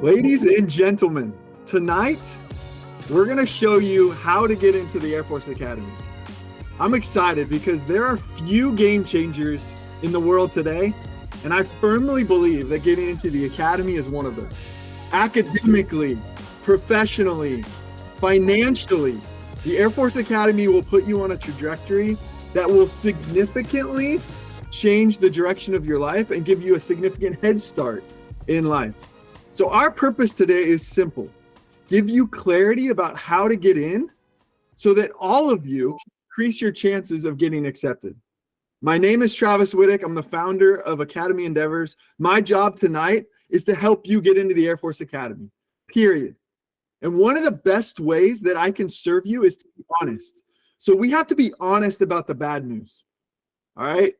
Ladies and gentlemen, tonight we're going to show you how to get into the Air Force Academy. I'm excited because there are few game changers in the world today, and I firmly believe that getting into the Academy is one of them. Academically, professionally, financially, the Air Force Academy will put you on a trajectory that will significantly change the direction of your life and give you a significant head start in life. So our purpose today is simple: give you clarity about how to get in so that all of you increase your chances of getting accepted. My name is Travis Whittick. I'm the founder of Academy Endeavors. My job tonight is to help you get into the Air Force Academy, period. And one of the best ways that I can serve you is to be honest. So we have to be honest about the bad news. All right.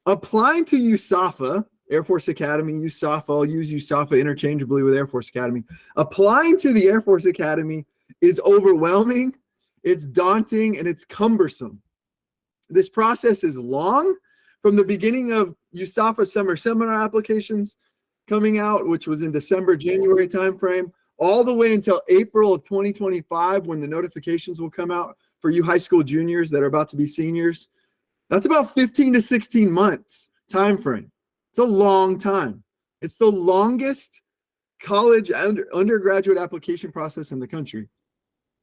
Applying to USAFA, Air Force Academy, USAFA, I'll use USAFA interchangeably with Air Force Academy. Applying to the Air Force Academy is overwhelming, it's daunting, and it's cumbersome. This process is long, from the beginning of USAFA Summer Seminar applications coming out, which was in December, January timeframe, all the way until April of 2025, when the notifications will come out for you high school juniors that are about to be seniors. That's about 15 to 16 months timeframe. It's a long time. It's the longest college and undergraduate application process in the country.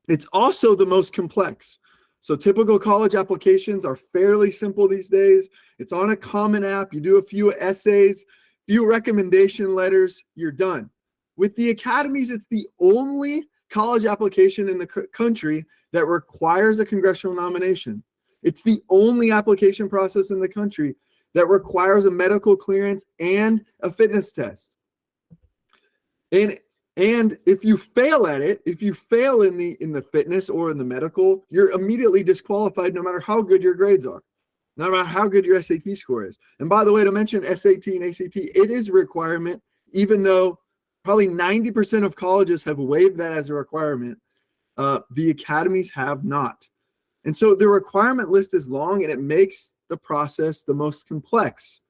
It's also the most complex. So typical college applications are fairly simple these days. It's on a common app. You do a few essays, few recommendation letters, you're done. With the academies, it's the only college application in the country that requires a congressional nomination. It's the only application process in the country that requires a medical clearance and a fitness test. And if you fail at it, if you fail in the fitness or in the medical, you're immediately disqualified no matter how good your grades are, no matter how good your SAT score is. And by the way, to mention SAT and ACT, it is a requirement, even though probably 90% of colleges have waived that as a requirement. The academies have not. And so the requirement list is long, and it makes the process the most complex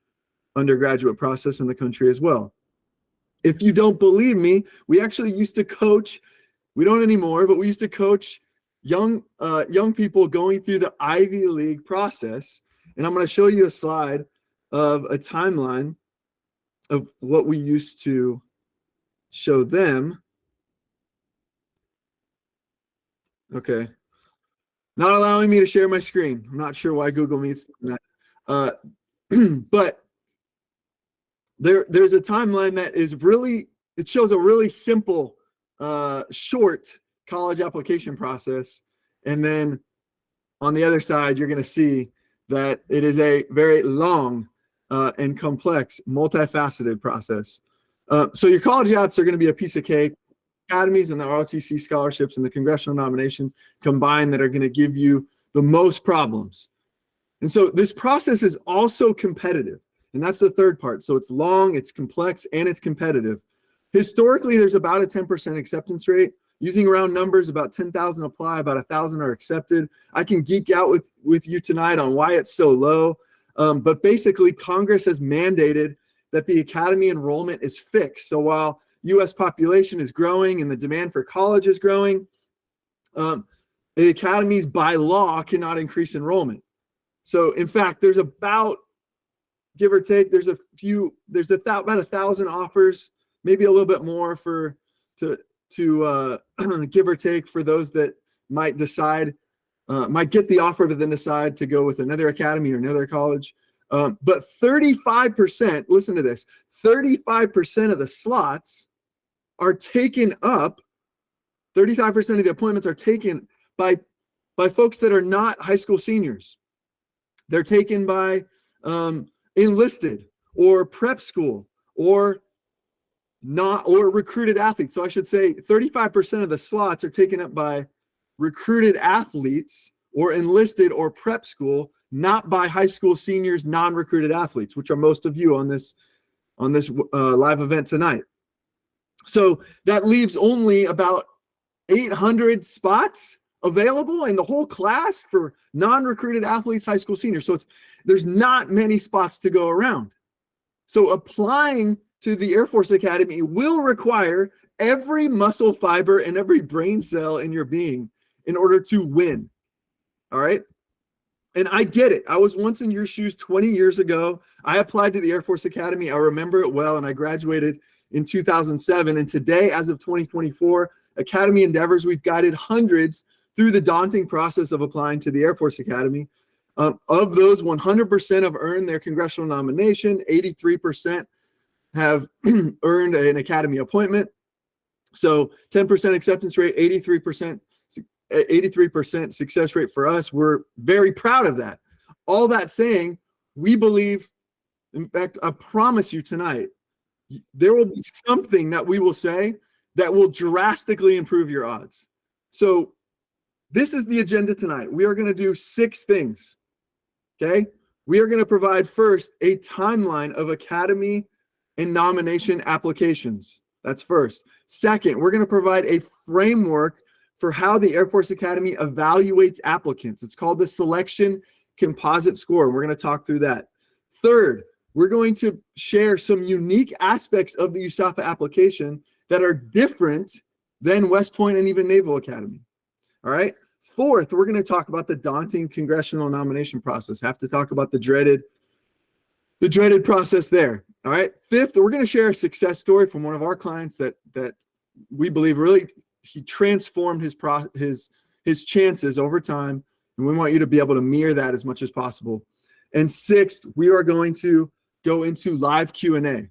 undergraduate process in the country as well. If you don't believe me, we actually used to coach, we don't anymore, but we used to coach young people going through the Ivy League process. And I'm going to show you a slide of a timeline of what we used to show them. Okay. Not allowing me to share my screen. I'm not sure why Google Meet's doing that. But there's a timeline that is really, it shows a really simple, short college application process. And then on the other side, you're going to see that it is a very long and complex, multifaceted process. So your college apps are going to be a piece of cake. Academies and the JROTC scholarships and the congressional nominations combined that are going to give you the most problems. And so this process is also competitive. And that's the third part. So it's long, it's complex, and it's competitive. Historically, there's about a 10% acceptance rate. Using round numbers, about 10,000 apply, about 1,000 are accepted. I can geek out with you tonight on why it's so low. But basically, Congress has mandated that the academy enrollment is fixed. So while U.S. population is growing and the demand for college is growing, the academies by law cannot increase enrollment. So in fact, there's about, give or take, there's about 1,000 offers, maybe a little bit more to give or take for those that might decide, might get the offer to then decide to go with another academy or another college. But 35%, listen to this, 35% of the slots are taken up, 35% of the appointments are taken by folks that are not high school seniors. They're taken by enlisted or prep school or recruited athletes. So I should say 35% of the slots are taken up by recruited athletes or enlisted or prep school, not by high school seniors, non-recruited athletes, which are most of you on this live event tonight. So that leaves only about 800 spots available in the whole class for non-recruited athletes, high school seniors. So there's not many spots to go around. So applying to the Air Force Academy will require every muscle fiber and every brain cell in your being in order to win. All right. And I get it. I was once in your shoes 20 years ago. I applied to the Air Force Academy. I remember it well, and I graduated in 2007. And today, as of 2024, Academy endeavors, we've guided hundreds through the daunting process of applying to the Air Force Academy. Of those, 100% have earned their congressional nomination. 83% have earned an Academy appointment. So 10% acceptance rate, 83% success rate for us. We're very proud of that. All that saying, we believe, in fact, I promise you tonight, there will be something that we will say that will drastically improve your odds. So this is the agenda tonight. We are going to do 6 things, okay? We are going to provide first a timeline of Academy and nomination applications. That's first. Second, we're going to provide a framework for how the Air Force Academy evaluates applicants. It's called the Selection Composite Score. We're going to talk through that. Third, we're going to share some unique aspects of the USAFA application that are different than West Point and even Naval Academy. All right. Fourth, we're going to talk about the daunting congressional nomination process. Have to talk about the dreaded process there. All right. Fifth, we're going to share a success story from one of our clients that we believe really he transformed his chances over time, and we want you to be able to mirror that as much as possible. And sixth, we are going to go into live Q&A.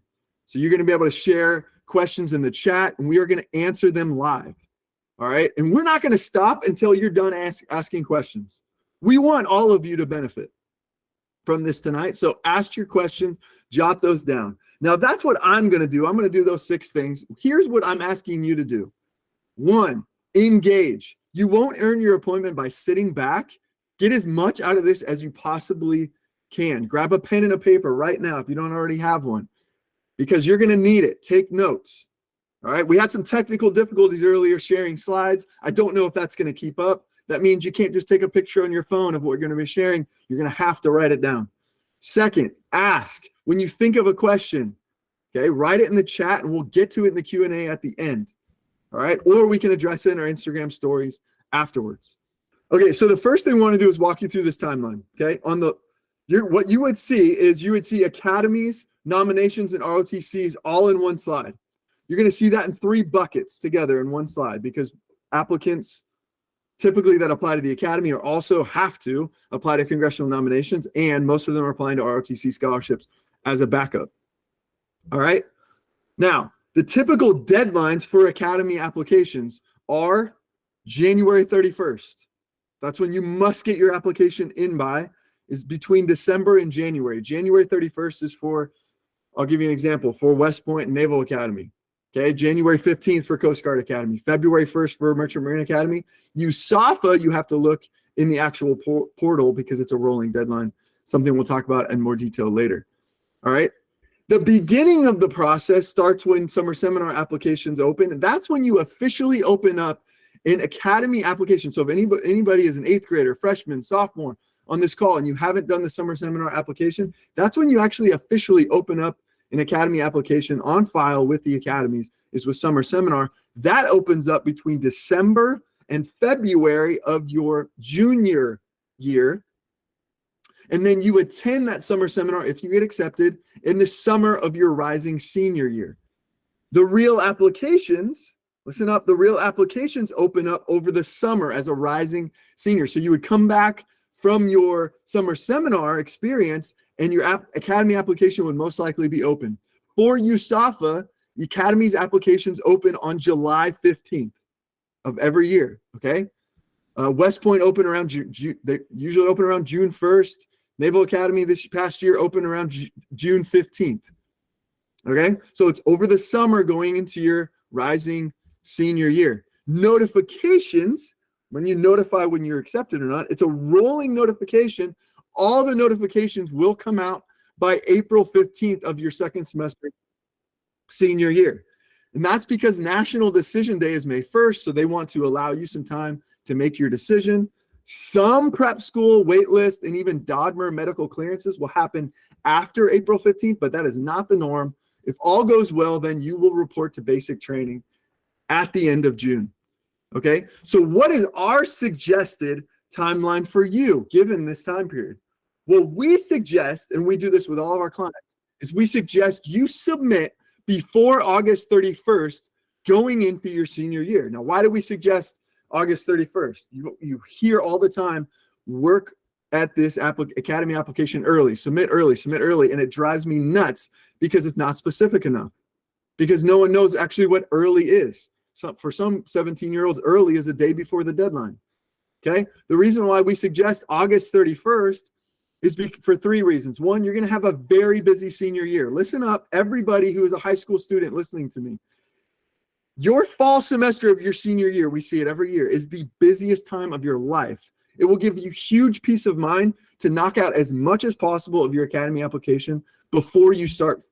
So you're going to be able to share questions in the chat, and we are going to answer them live. All right. And we're not going to stop until you're done asking questions. We want all of you to benefit from this tonight. So ask your questions, jot those down. Now that's what I'm going to do. I'm going to do those 6 things. Here's what I'm asking you to do. 1, engage. You won't earn your appointment by sitting back. Get as much out of this as you possibly can. Grab a pen and a paper right now if you don't already have one, because you're going to need it. Take notes. All right. We had some technical difficulties earlier sharing slides. I don't know if that's going to keep up. That means you can't just take a picture on your phone of what you're going to be sharing. You're going to have to write it down. Second, ask. When you think of a question, okay, write it in the chat and we'll get to it in the Q&A at the end. All right. Or we can address it in our Instagram stories afterwards. Okay. So the first thing we want to do is walk you through this timeline. Okay. What you would see is academies, nominations, and ROTCs all in one slide. You're going to see that in 3 buckets together in one slide, because applicants typically that apply to the Academy are also have to apply to congressional nominations, and most of them are applying to ROTC scholarships as a backup. All right. Now, the typical deadlines for Academy applications are January 31st. That's when you must get your application in by, is between December and January. January 31st is for, I'll give you an example, for West Point and Naval Academy. Okay, January 15th for Coast Guard Academy, February 1st for Merchant Marine Academy. USAFA, you have to look in the actual portal because it's a rolling deadline, something we'll talk about in more detail later. All right. The beginning of the process starts when summer seminar applications open, and that's when you officially open up an Academy application. So if anybody is an 8th grader, freshman, sophomore on this call, and you haven't done the summer seminar application, that's when you actually officially open up an Academy application on file with the academies, is with summer seminar. That opens up between December and February of your junior year. And then you attend that summer seminar if you get accepted in the summer of your rising senior year. The real applications, listen up, the real applications open up over the summer as a rising senior. So you would come back from your summer seminar experience and your Academy application would most likely be open. For USAFA, the Academy's applications open on July 15th of every year, okay? West Point open around they usually open around June 1st. Naval Academy this past year opened around June 15th, okay? So it's over the summer going into your rising senior year. Notifications, when you notify when you're accepted or not, it's a rolling notification. All the notifications will come out by April 15th of your second semester senior year. And that's because National Decision Day is May 1st, so they want to allow you some time to make your decision. Some prep school waitlist and even DODMER medical clearances will happen after April 15th, but that is not the norm. If all goes well, then you will report to basic training at the end of June. Okay, so what is our suggested timeline for you given this time period? Well, we suggest, and we do this with all of our clients, is we suggest you submit before August 31st going into your senior year. Now, why do we suggest August 31st? You hear all the time, work at this academy application early, submit early, and it drives me nuts because it's not specific enough, because no one knows actually what early is. So for some 17-year-olds, early is a day before the deadline. Okay, the reason why we suggest August 31st is for three reasons. One, you're going to have a very busy senior year. Listen up, everybody who is a high school student listening to me. Your fall semester of your senior year, we see it every year, is the busiest time of your life. It will give you huge peace of mind to knock out as much as possible of your academy application before you start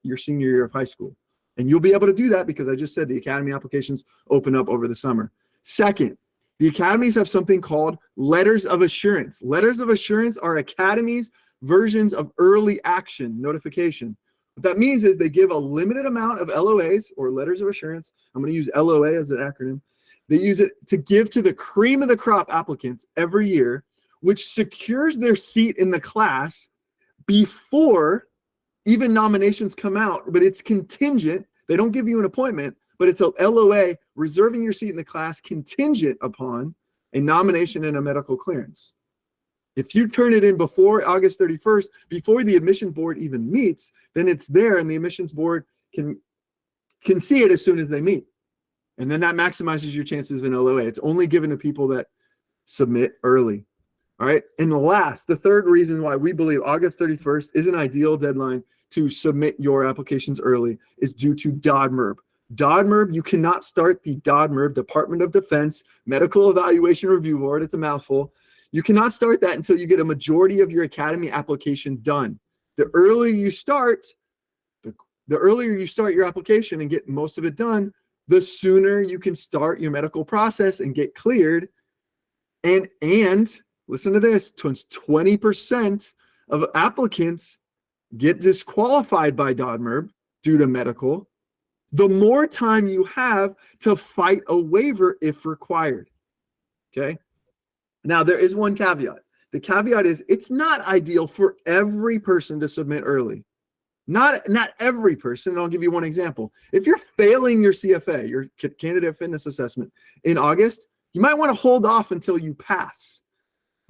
your senior year of high school. And you'll be able to do that because I just said the academy applications open up over the summer. Second, the academies have something called letters of assurance. Letters of assurance are academies' versions of early action notification. What that means is they give a limited amount of LOAs, or letters of assurance. I'm going to use LOA as an acronym. They use it to give to the cream of the crop applicants every year, which secures their seat in the class before even nominations come out, but it's contingent. They don't give you an appointment, but it's a LOA reserving your seat in the class contingent upon a nomination and a medical clearance. If you turn it in before August 31st, before the admission board even meets, then it's there and the admissions board can see it as soon as they meet. And then that maximizes your chances of an LOA. It's only given to people that submit early. All right. And the third reason why we believe August 31st is an ideal deadline to submit your applications early is due to DODMERB. DODMERB, you cannot start the DODMERB, Department of Defense Medical Evaluation Review Board. It's a mouthful. You cannot start that until you get a majority of your academy application done. The earlier you start your application and get most of it done, the sooner you can start your medical process and get cleared. And listen to this, 20% of applicants get disqualified by DODMERB due to medical. The more time you have to fight a waiver if required. Okay. Now, there is one caveat. The caveat is it's not ideal for every person to submit early. Not every person. I'll give you one example. If you're failing your CFA, your candidate fitness assessment in August, you might want to hold off until you pass.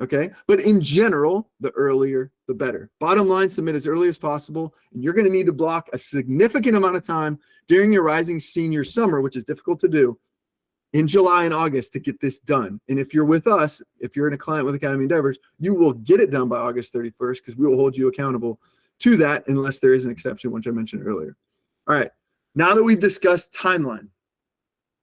Okay. But in general, the earlier, the better. Bottom line, submit as early as possible. And you're going to need to block a significant amount of time during your rising senior summer, which is difficult to do, in July and August to get this done. And if you're with us, if you're in a client with Academy Endeavors, you will get it done by August 31st because we will hold you accountable to that unless there is an exception, which I mentioned earlier. All right. Now that we've discussed timeline,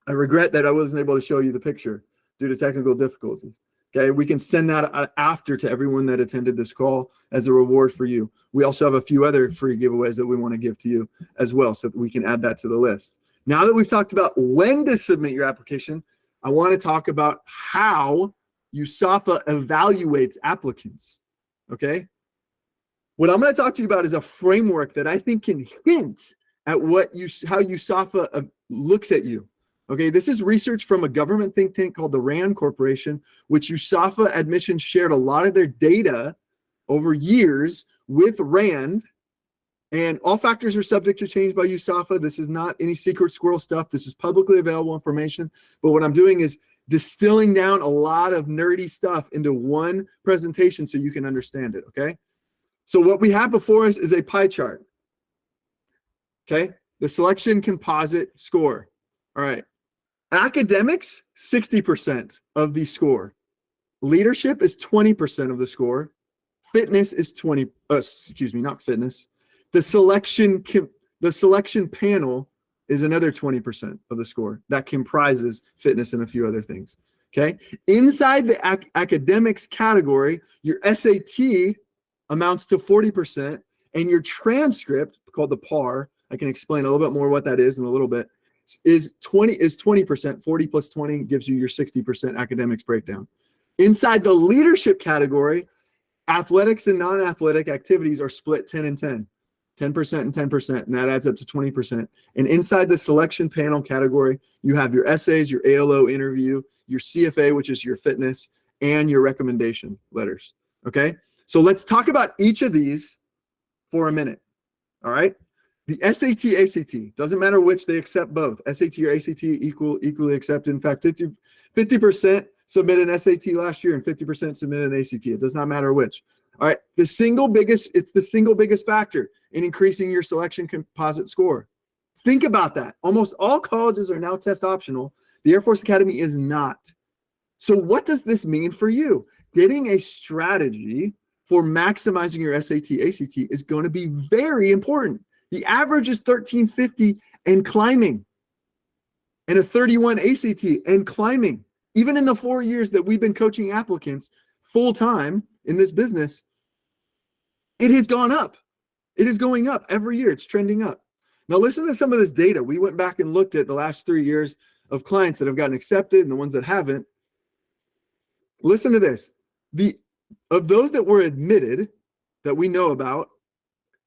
I regret that I wasn't able to show you the picture due to technical difficulties. Okay, we can send that after to everyone that attended this call as a reward for you. We also have a few other free giveaways that we want to give to you as well, so that we can add that to the list. Now that we've talked about when to submit your application, I want to talk about how USAFA evaluates applicants. Okay, what I'm going to talk to you about is a framework that I think can hint at how USAFA looks at you. Okay, this is research from a government think tank called the RAND Corporation, which USAFA Admissions shared a lot of their data over years with RAND, and all factors are subject to change by USAFA. This is not any secret squirrel stuff. This is publicly available information, but what I'm doing is distilling down a lot of nerdy stuff into one presentation so you can understand it, okay? So what we have before us is a pie chart, okay? The selection composite score, all right. Academics, 60% of the score. Leadership is 20% of the score. Fitness is not fitness. The selection panel is another 20% of the score. That comprises fitness and a few other things. Okay. Inside the academics category, your SAT amounts to 40%, and your transcript, called the PAR, I can explain a little bit more what that is in a little bit, is 20%. 40 plus 20 gives you your 60% academics breakdown. Inside the leadership category, athletics and non-athletic activities are split 10 and 10. 10% and 10%, and that adds up to 20%. And inside the selection panel category, you have your essays, your ALO interview, your CFA, which is your fitness, and your recommendation letters. Okay, so let's talk about each of these for a minute. All right, the SAT, ACT, doesn't matter which, they accept both. SAT or ACT equally accepted. In fact, 50% submitted an SAT last year and 50% submitted an ACT. It does not matter which. All right, it's the single biggest factor in increasing your selection composite score. Think about that. Almost all colleges are now test optional. The Air Force Academy is not. So what does this mean for you? Getting a strategy for maximizing your SAT, ACT is going to be very important. The average is 1350 and climbing, and a 31 ACT and climbing. Even in the 4 years that we've been coaching applicants full time in this business, it has gone up. It is going up every year. It's trending up. Now listen to some of this data. We went back and looked at the last 3 years of clients that have gotten accepted and the ones that haven't. Listen to this. Of those that were admitted that we know about,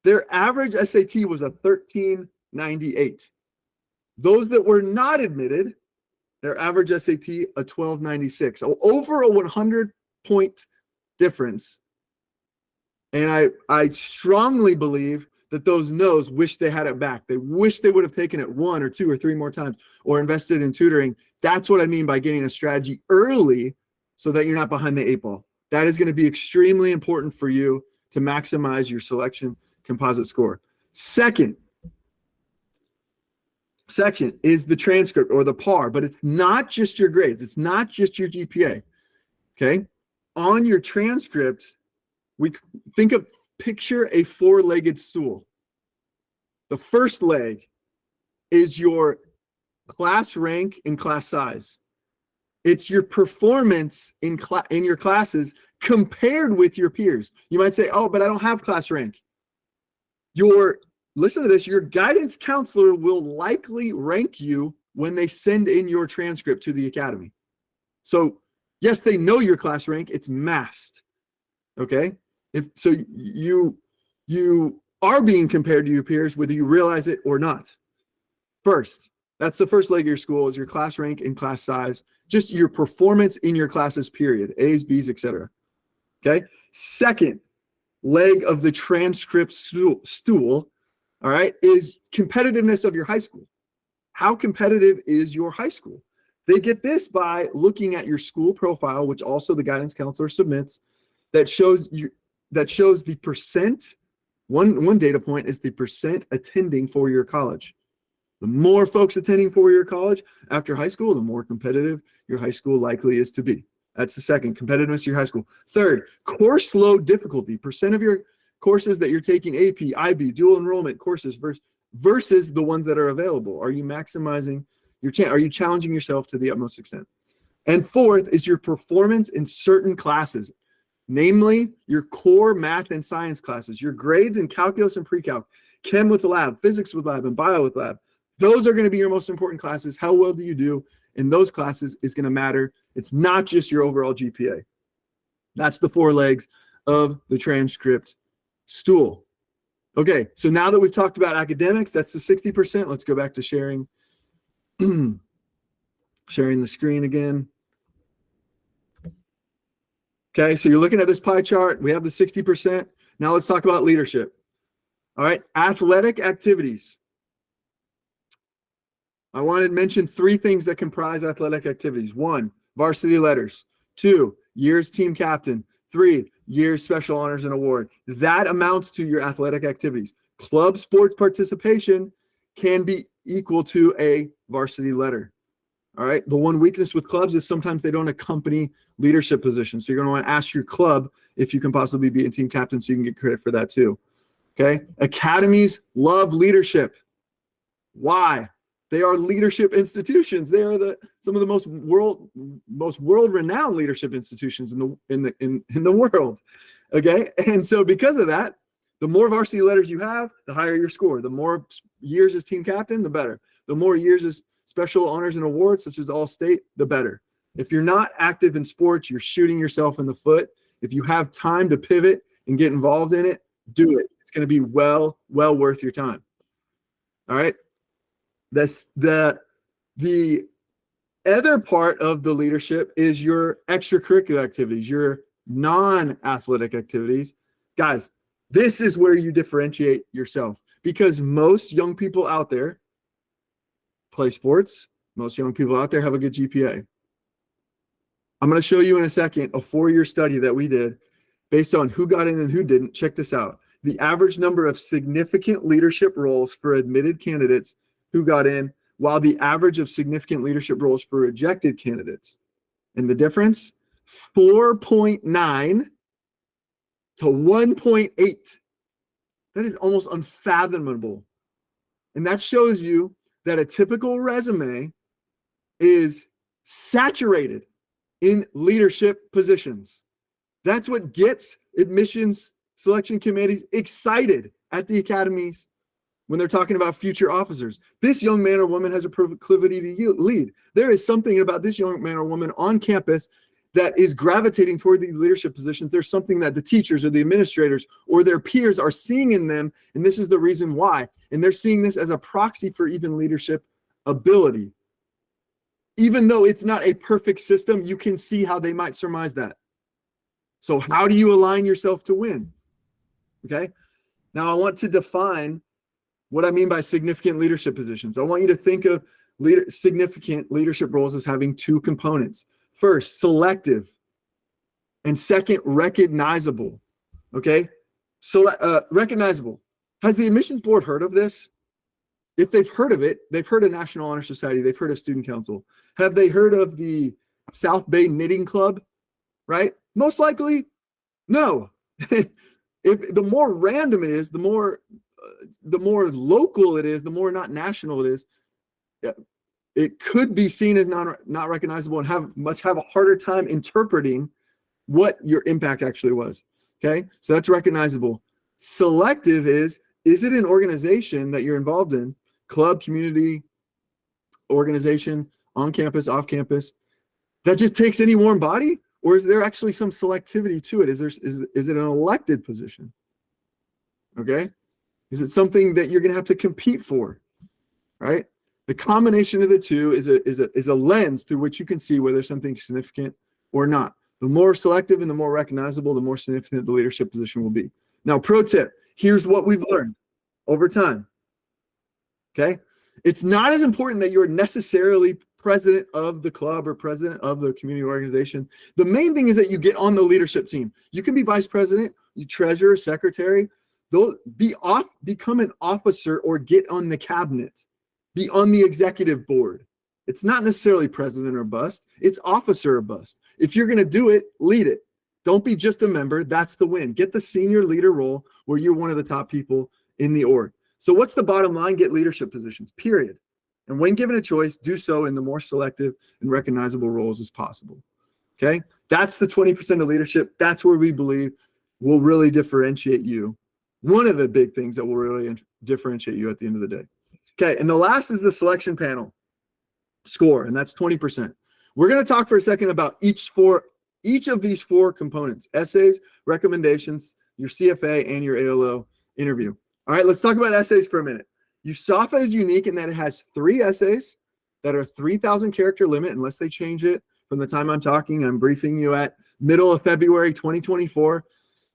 their average SAT was a 1398. Those that were not admitted, their average SAT a 1296. So over a 100-point difference. And I strongly believe that those no's wish they had it back. They wish they would have taken it 1 or 2 or 3 more times or invested in tutoring. That's what I mean by getting a strategy early so that you're not behind the 8 ball. That is going to be extremely important for you to maximize your selection composite score. Second section is the transcript or the PAR, but it's not just your grades. It's not just your GPA. Okay. On your transcript, picture a 4-legged stool. The first leg is your class rank and class size. It's your performance in your classes compared with your peers. You might say, oh, but I don't have class rank. Listen to this, your guidance counselor will likely rank you when they send in your transcript to the academy. So yes, they know your class rank, it's masked. Okay? So you are being compared to your peers, whether you realize it or not. First, that's the first leg of your school, is your class rank and class size, just your performance in your classes, period, A's, B's, etc. Okay? Second leg of the transcript stool, all right, is competitiveness of your high school. How competitive is your high school? They get this by looking at your school profile, which also the guidance counselor submits, that shows the percent. One data point is the percent attending four-year college. The more folks attending four-year college after high school, the more competitive your high school likely is to be. That's the second, competitiveness of your high school. Third, course load difficulty, percent of your courses that you're taking AP, IB, dual enrollment courses versus the ones that are available. Are you maximizing your chance? Are you challenging yourself to the utmost extent? And fourth is your performance in certain classes, namely your core math and science classes, your grades in calculus and pre-calc, chem with lab, physics with lab, and bio with lab. Those are going to be your most important classes. How well do you do in those classes is going to matter. It's not just your overall GPA. That's the 4 legs of the transcript stool. Okay, so now that we've talked about academics, that's the 60%. Let's go back to sharing sharing the screen again. Okay, so you're looking at this pie chart. We have the 60%. Now let's talk about leadership. All right, athletic activities. I wanted to mention 3 things that comprise athletic activities. 1, varsity letters. 2, year's team captain. 3, year's special honors and award. That amounts to your athletic activities. Club sports participation can be equal to a varsity letter. All right. The one weakness with clubs is sometimes they don't accompany leadership positions. So you're going to want to ask your club if you can possibly be a team captain so you can get credit for that too. Okay. Academies love leadership. Why? They are leadership institutions. They are some of the most world-renowned leadership institutions in the world. Okay. And so because of that, the more varsity letters you have, the higher your score. The more years as team captain, the better. The more years as special honors and awards, such as All-State, the better. If you're not active in sports, you're shooting yourself in the foot. If you have time to pivot and get involved in it, Do it. It's going to be well worth your time. All right. The other part of the leadership is your extracurricular activities, your non-athletic activities. Guys, this is where you differentiate yourself, because most young people out there play sports. Most young people out there have a good GPA. I'm going to show you in a second a 4-year study that we did based on who got in and who didn't. Check this out. The average number of significant leadership roles for admitted candidates who got in, while the average of significant leadership roles for rejected candidates. And the difference, 4.9 to 1.8. That is almost unfathomable. And that shows you that a typical resume is saturated in leadership positions. That's what gets admissions selection committees excited at the academies when they're talking about future officers. This young man or woman has a proclivity to lead. There is something about this young man or woman on campus that is gravitating toward these leadership positions. There's something that the teachers or the administrators or their peers are seeing in them, and this is the reason why. And they're seeing this as a proxy for even leadership ability. Even though it's not a perfect system, you can see how they might surmise that. So how do you align yourself to win? Okay. Now I want to define what I mean by significant leadership positions. I want you to think of significant leadership roles as having 2 components. First, selective, and second, recognizable. Okay. So recognizable. Has the admissions board heard of this? If they've heard of it, they've heard of National Honor Society, they've heard of Student Council. Have they heard of the South Bay Knitting Club? Right? Most likely, no. If the more random it is, the more local it is, the more not national it is. It could be seen as not recognizable and have a harder time interpreting what your impact actually was. Okay, so that's recognizable. Selective is it an organization that you're involved in, club, community, organization, on campus, off campus, that just takes any warm body? Or is there actually some selectivity to it? Is it an elected position? Okay. Is it something that you're going to have to compete for? Right. The combination of the two is a lens through which you can see whether something's significant or not. The more selective and the more recognizable, the more significant the leadership position will be. Now, pro tip, here's what we've learned over time. Okay. It's not as important that you're necessarily president of the club or president of the community organization. The main thing is that you get on the leadership team. You can be vice president, you treasurer, secretary. Become an officer or get on the cabinet. Be on the executive board. It's not necessarily president or bust. It's officer or bust. If you're going to do it, lead it. Don't be just a member. That's the win. Get the senior leader role where you're one of the top people in the org. So what's the bottom line? Get leadership positions, period. And when given a choice, do so in the more selective and recognizable roles as possible. Okay? That's the 20% of leadership. That's where we believe will really differentiate you. One of the big things that will really differentiate you at the end of the day. Okay, and the last is the selection panel score, and that's 20%. We're going to talk for a second about each of these 4 components: essays, recommendations, your CFA, and your ALO interview. All right, let's talk about essays for a minute. USAFA is unique in that it has 3 essays that are 3,000 character limit, unless they change it from the time I'm talking. I'm briefing you at middle of February 2024.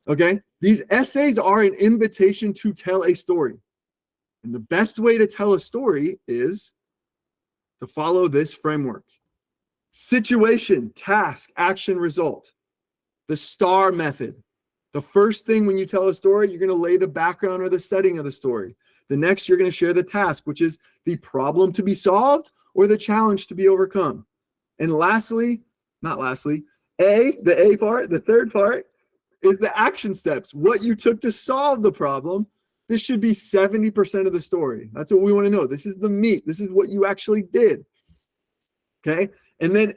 Okay, these essays are an invitation to tell a story. And the best way to tell a story is to follow this framework: situation, task, action, result. The STAR method. The first thing when you tell a story, you're going to lay the background or the setting of the story. The next, you're going to share the task, which is the problem to be solved or the challenge to be overcome. And lastly, the A part, the third part, is the action steps, what you took to solve the problem. This should be 70% of the story. That's what we want to know. This is the meat. This is what you actually did. Okay. And then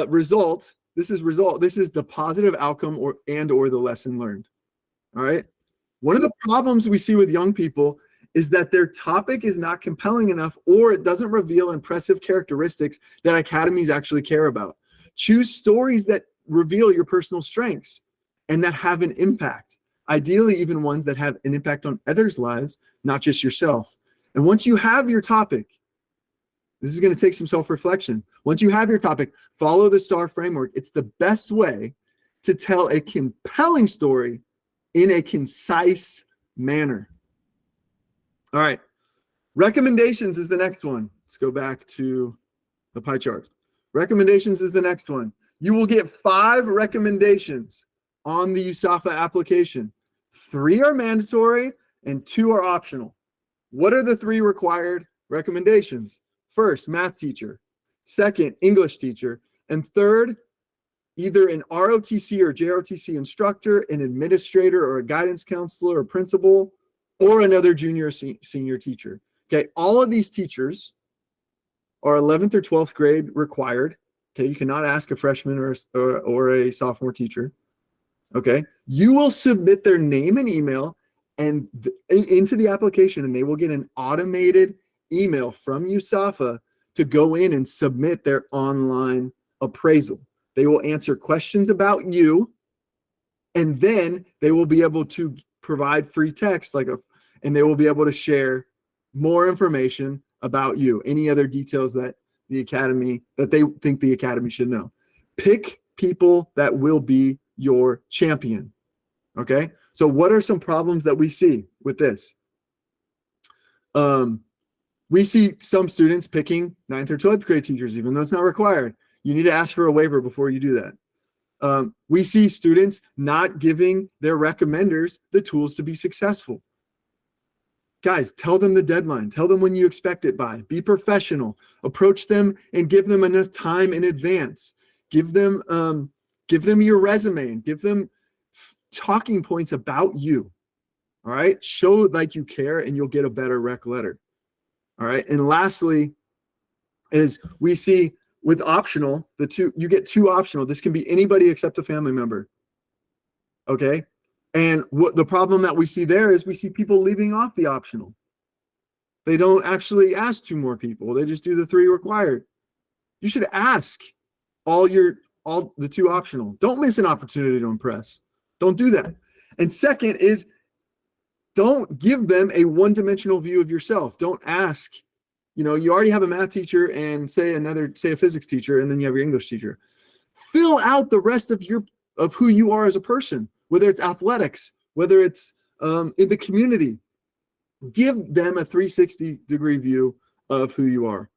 result. This is result. This is the positive outcome or the lesson learned. All right. One of the problems we see with young people is that their topic is not compelling enough, or it doesn't reveal impressive characteristics that academies actually care about. Choose stories that reveal your personal strengths. and that have an impact. Ideally, even ones that have an impact on others' lives, not just yourself. And once you have your topic, this is going to take some self-reflection. Once you have your topic, follow the STAR framework. It's the best way to tell a compelling story in a concise manner. All right. Recommendations is the next one. Let's go back to the pie chart. Recommendations is the next one. You will get 5 recommendations on the USAFA application. 3 are mandatory and 2 are optional. What are the 3 required recommendations? First, math teacher. Second, English teacher. And third, either an ROTC or JROTC instructor, an administrator or a guidance counselor or principal, or another junior or senior teacher. Okay, all of these teachers are 11th or 12th grade required. Okay, you cannot ask a freshman or a sophomore teacher. Okay, you will submit their name and email and into the application, and they will get an automated email from USAFA to go in and submit their online appraisal. They will answer questions about you, and then they will be able to provide free text and they will be able to share more information about you, any other details that they think the academy should know. Pick people that will be your champion. Okay, so what are some problems that we see with this? We see some students picking 9th or 12th grade teachers, even though it's not required. You need to ask for a waiver before you do that. We see students not giving their recommenders the tools to be successful. Guys, tell them the deadline. Tell them when you expect it by. Be professional. Approach them and give them enough time in advance. Give them your resume and give them talking points about you. All right? Show like you care and you'll get a better rec letter. All right? And lastly is we see with optional, you get 2 optional. This can be anybody except a family member. Okay? And what the problem that we see there is we see people leaving off the optional. They don't actually ask 2 more people. They just do the 3 required. You should ask all the 2 optional. Don't miss an opportunity to impress. Don't do that. And second is don't give them a one-dimensional view of yourself. Don't ask, you already have a math teacher and say a physics teacher, and then you have your English teacher. Fill out the rest of who you are as a person. Whether it's athletics, whether it's in the community, give them a 360-degree view of who you are.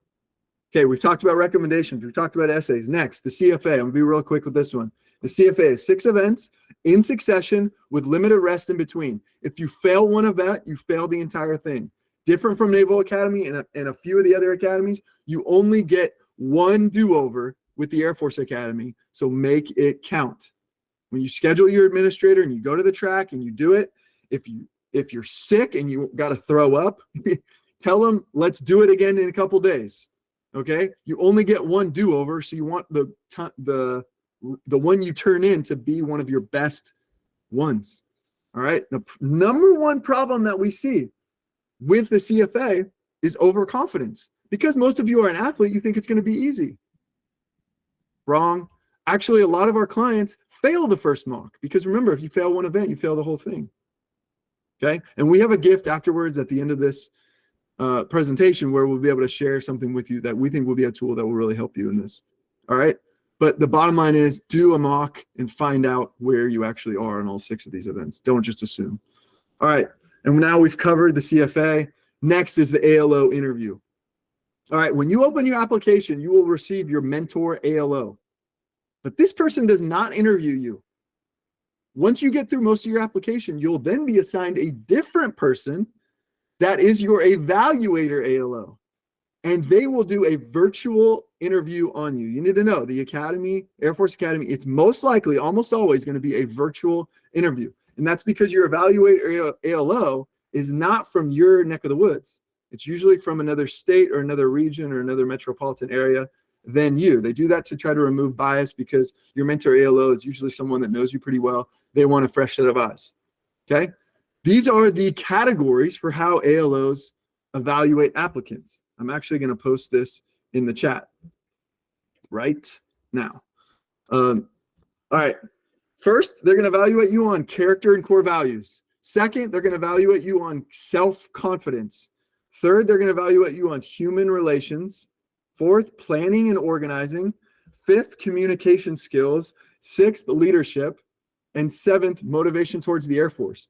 Okay, we've talked about recommendations. We've talked about essays. Next, the CFA. I'm going to be real quick with this one. The CFA is 6 events in succession with limited rest in between. If you fail one event, you fail the entire thing. Different from Naval Academy and a few of the other academies, you only get 1 do-over with the Air Force Academy, so make it count. When you schedule your administrator and you go to the track and you do it, if you're sick and you got to throw up, tell them, let's do it again in a couple days. Okay? You only get 1 do-over, so you want the one you turn in to be one of your best ones. All right? The number 1 problem that we see with the CFA is overconfidence. Because most of you are an athlete, you think it's going to be easy. Wrong. Actually, a lot of our clients fail the first mock because remember, if you fail one event, you fail the whole thing. Okay. And we have a gift afterwards at the end of this presentation where we'll be able to share something with you that we think will be a tool that will really help you in this. All right. But the bottom line is do a mock and find out where you actually are in all 6 of these events. Don't just assume. All right. And now we've covered the CFA. Next is the ALO interview. All right. When you open your application, you will receive your mentor ALO. But this person does not interview you. Once you get through most of your application, you'll then be assigned a different person that is your evaluator ALO. And they will do a virtual interview on you. You need to know the Academy, Air Force Academy, it's most likely, almost always going to be a virtual interview. And that's because your evaluator ALO is not from your neck of the woods. It's usually from another state or another region or another metropolitan area than you. They do that to try to remove bias because your mentor ALO is usually someone that knows you pretty well. They want a fresh set of eyes. Okay? These are the categories for how ALOs evaluate applicants. I'm actually going to post this in the chat right now. All right. First, they're going to evaluate you on character and core values. Second, they're going to evaluate you on self-confidence. Third, they're going to evaluate you on human relations. Fourth, planning and organizing. Fifth, communication skills. Sixth, leadership. And seventh, motivation towards the Air Force.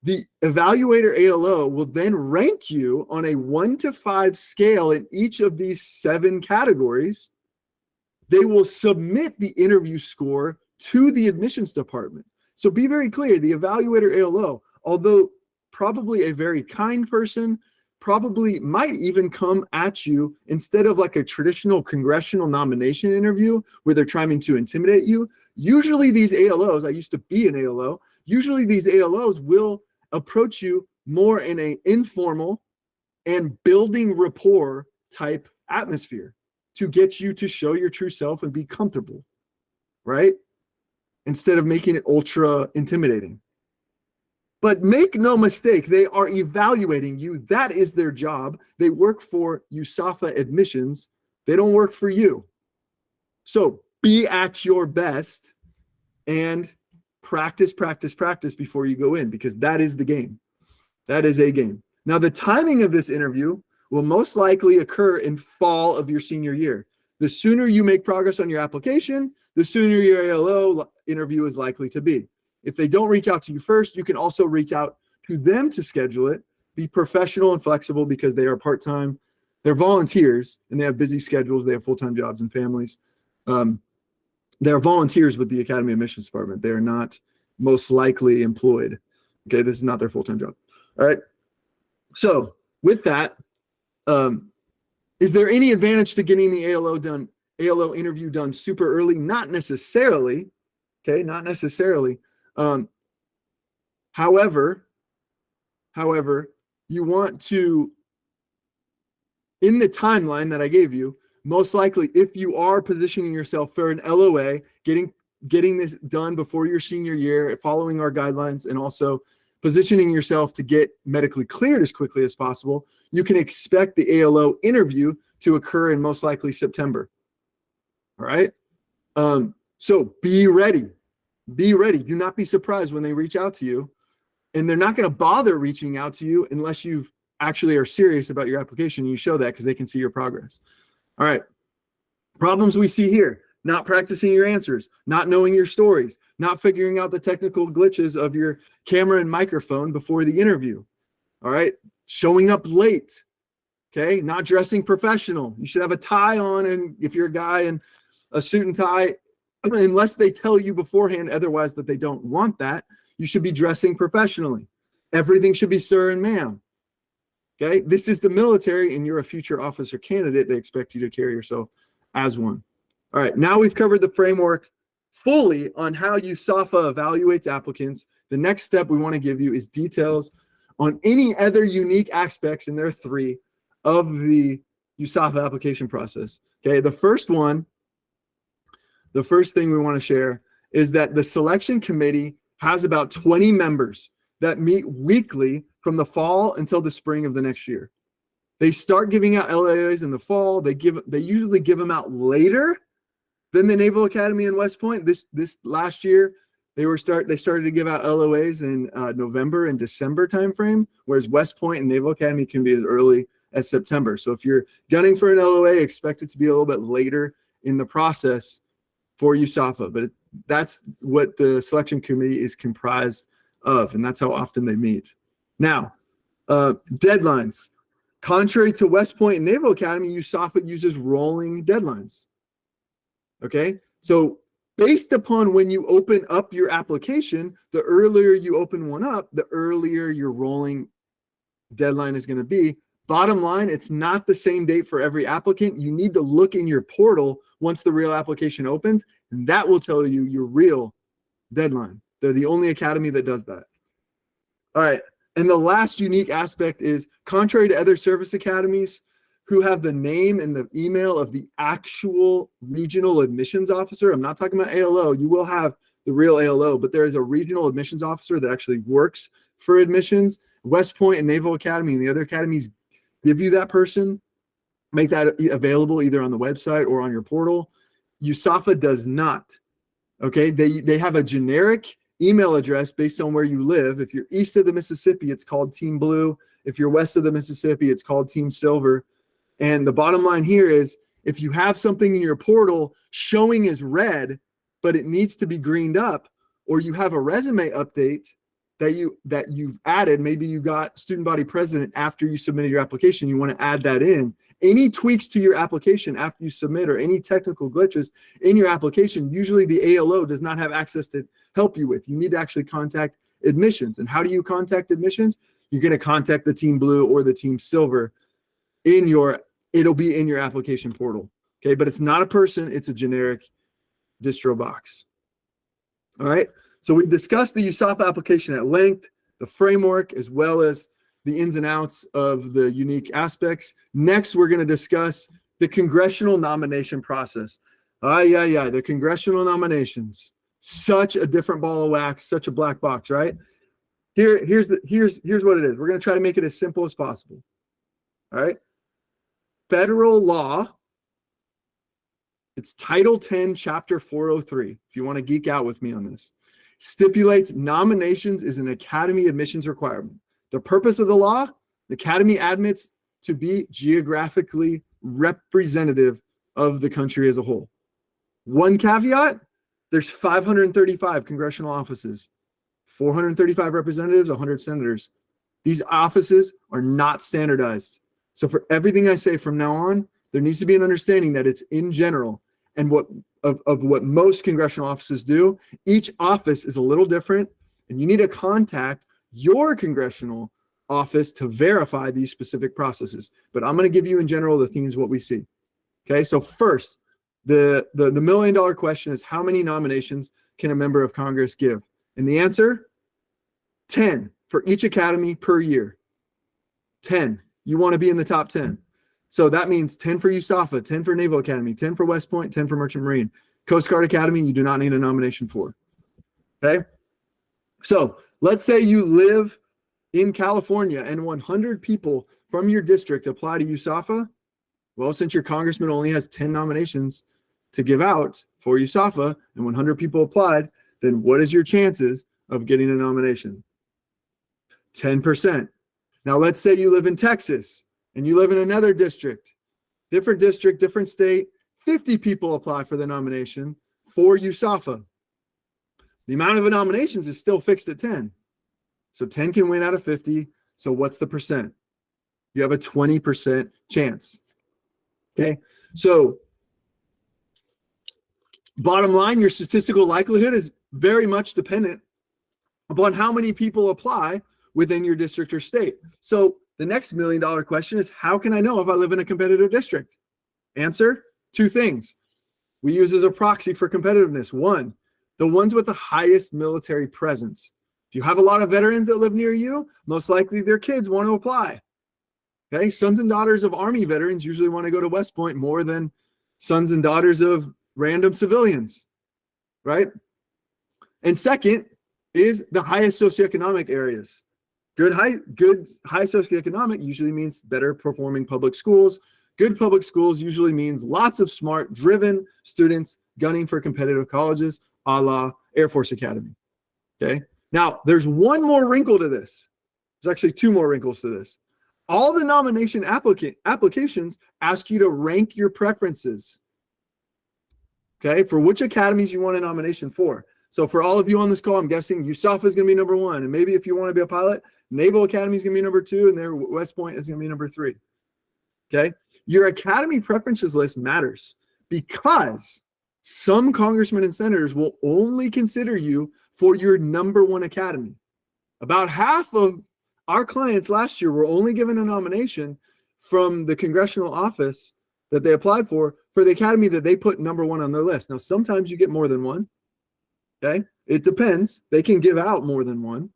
The evaluator ALO will then rank you on a 1 to 5 scale in each of these 7 categories. They will submit the interview score to the admissions department. So be very clear, the evaluator ALO, although probably a very kind person, probably might even come at you instead of like a traditional congressional nomination interview where they're trying to intimidate you. Usually these ALOs, I used to be an ALO, usually these ALOs will approach you more in an informal and building rapport type atmosphere to get you to show your true self and be comfortable, right? Instead of making it ultra intimidating. But make no mistake, they are evaluating you. That is their job. They work for USAFA admissions. They don't work for you. So be at your best and practice, practice, practice before you go in, because that is the game. That is a game. Now, the timing of this interview will most likely occur in fall of your senior year. The sooner you make progress on your application, the sooner your ALO interview is likely to be. If they don't reach out to you first, you can also reach out to them to schedule it. Be professional and flexible because they are part-time. They're volunteers and they have busy schedules. They have full-time jobs and families. They're volunteers with the Academy Admissions Department. They are not most likely employed. Okay, this is not their full-time job. All right. So with that, is there any advantage to getting the ALO interview done super early? Not necessarily. Okay, not necessarily. However, you want to, in the timeline that I gave you, most likely if you are positioning yourself for an LOA, getting this done before your senior year, following our guidelines, and also positioning yourself to get medically cleared as quickly as possible, you can expect the ALO interview to occur in most likely September. All right. So be ready. Be ready. Do not be surprised when they reach out to you. And they're not going to bother reaching out to you unless you actually are serious about your application. You show that because they can see your progress. All right. Problems we see here: not practicing your answers, not knowing your stories, not figuring out the technical glitches of your camera and microphone before the interview. All right. Showing up late. Okay. Not dressing professional. You should have a tie on. And if you're a guy in a suit and tie, unless they tell you beforehand otherwise that they don't want that, you should be dressing professionally. Everything should be sir and ma'am. Okay, this is the military and you're a future officer candidate. They expect you to carry yourself as one. All right, now we've covered the framework fully on how USAFA evaluates applicants. The next step we want to give you is details on any other unique aspects, and there are 3, of the USAFA application process. Okay, the first thing we want to share is that the selection committee has about 20 members that meet weekly from the fall until the spring of the next year. They start giving out LOAs in the fall. They usually give them out later than the Naval Academy in West Point. This last year, they started to give out LOAs in November and December timeframe, whereas West Point and Naval Academy can be as early as September. So if you're gunning for an LOA, expect it to be a little bit later in the process for USAFA, but that's what the selection committee is comprised of, and that's how often they meet. Now, deadlines. Contrary to West Point and Naval Academy, USAFA uses rolling deadlines. Okay, so based upon when you open up your application, the earlier you open one up, the earlier your rolling deadline is going to be. Bottom line, it's not the same date for every applicant. You need to look in your portal once the real application opens, and that will tell you your real deadline. They're the only academy that does that. All right, and the last unique aspect is, contrary to other service academies who have the name and the email of the actual regional admissions officer, I'm not talking about ALO, you will have the real ALO, but there is a regional admissions officer that actually works for admissions. West Point and Naval Academy and the other academies give you that person, make that available either on the website or on your portal. USAFA does not. Okay, they have a generic email address based on where you live. If you're east of the Mississippi, it's called Team Blue. If you're west of the Mississippi, it's called Team Silver. And the bottom line here is, if you have something in your portal showing as red, but it needs to be greened up, or you have a resume update that you've added, maybe you got student body president after you submitted your application, you want to add that in. Any tweaks to your application after you submit, or any technical glitches in your application, usually the ALO does not have access to help you with. You need to actually contact admissions. And how do you contact admissions? You're going to contact the Team Blue or the Team Silver it'll be in your application portal. Okay, but it's not a person, it's a generic distro box. All right, so we discussed the USAFA application at length, the framework, as well as the ins and outs of the unique aspects. Next, we're going to discuss the congressional nomination process. The congressional nominations. Such a different ball of wax, such a black box, right? Here's what it is. We're going to try to make it as simple as possible. All right. Federal law, it's Title 10, Chapter 403, if you want to geek out with me on this, stipulates nominations is an academy admissions requirement. The purpose of the law, the academy admits to be geographically representative of the country as a whole. One caveat, there's 535 congressional offices, 435 representatives, 100 senators. These offices are not standardized. So for everything I say from now on, there needs to be an understanding that it's in general, and what most congressional offices do. Each office is a little different, and you need to contact your congressional office to verify these specific processes. But I'm going to give you in general the themes, what we see. Okay, so first, the $1 million question is, how many nominations can a member of Congress give? And the answer, 10 for each academy per year. 10. You want to be in the top 10. So that means 10 for USAFA, 10 for Naval Academy, 10 for West Point, 10 for Merchant Marine. Coast Guard Academy, you do not need a nomination for. Okay? So let's say you live in California and 100 people from your district apply to USAFA. Well, since your congressman only has 10 nominations to give out for USAFA and 100 people applied, then what is your chances of getting a nomination? 10%. Now, let's say you live in Texas and you live in another district, different state, 50 people apply for the nomination for USAFA. The amount of nominations is still fixed at 10. So 10 can win out of 50. So what's the percent? You have a 20% chance. Okay. So bottom line, your statistical likelihood is very much dependent upon how many people apply within your district or state. So the next $1 million question is, how can I know if I live in a competitive district? Answer, two things we use as a proxy for competitiveness. One, the ones with the highest military presence. If you have a lot of veterans that live near you, most likely their kids want to apply. Okay, sons and daughters of Army veterans usually want to go to West Point more than sons and daughters of random civilians, right? And second is the highest socioeconomic areas. Good high socioeconomic usually means better performing public schools. Good public schools usually means lots of smart, driven students gunning for competitive colleges, a la Air Force Academy. Okay. Now, there's one more wrinkle to this. There's actually two more wrinkles to this. All the nomination applications ask you to rank your preferences. Okay, for which academies you want a nomination for. So for all of you on this call, I'm guessing USAFA is going to be number 1. And maybe if you want to be a pilot, Naval Academy is going to be number 2, and their West Point is going to be number 3. Okay, your academy preferences list matters because some congressmen and senators will only consider you for your number 1 academy. About half of our clients last year were only given a nomination from the congressional office that they applied for the academy that they put number 1 on their list. Now, sometimes you get more than one. Okay, it depends. They can give out more than one.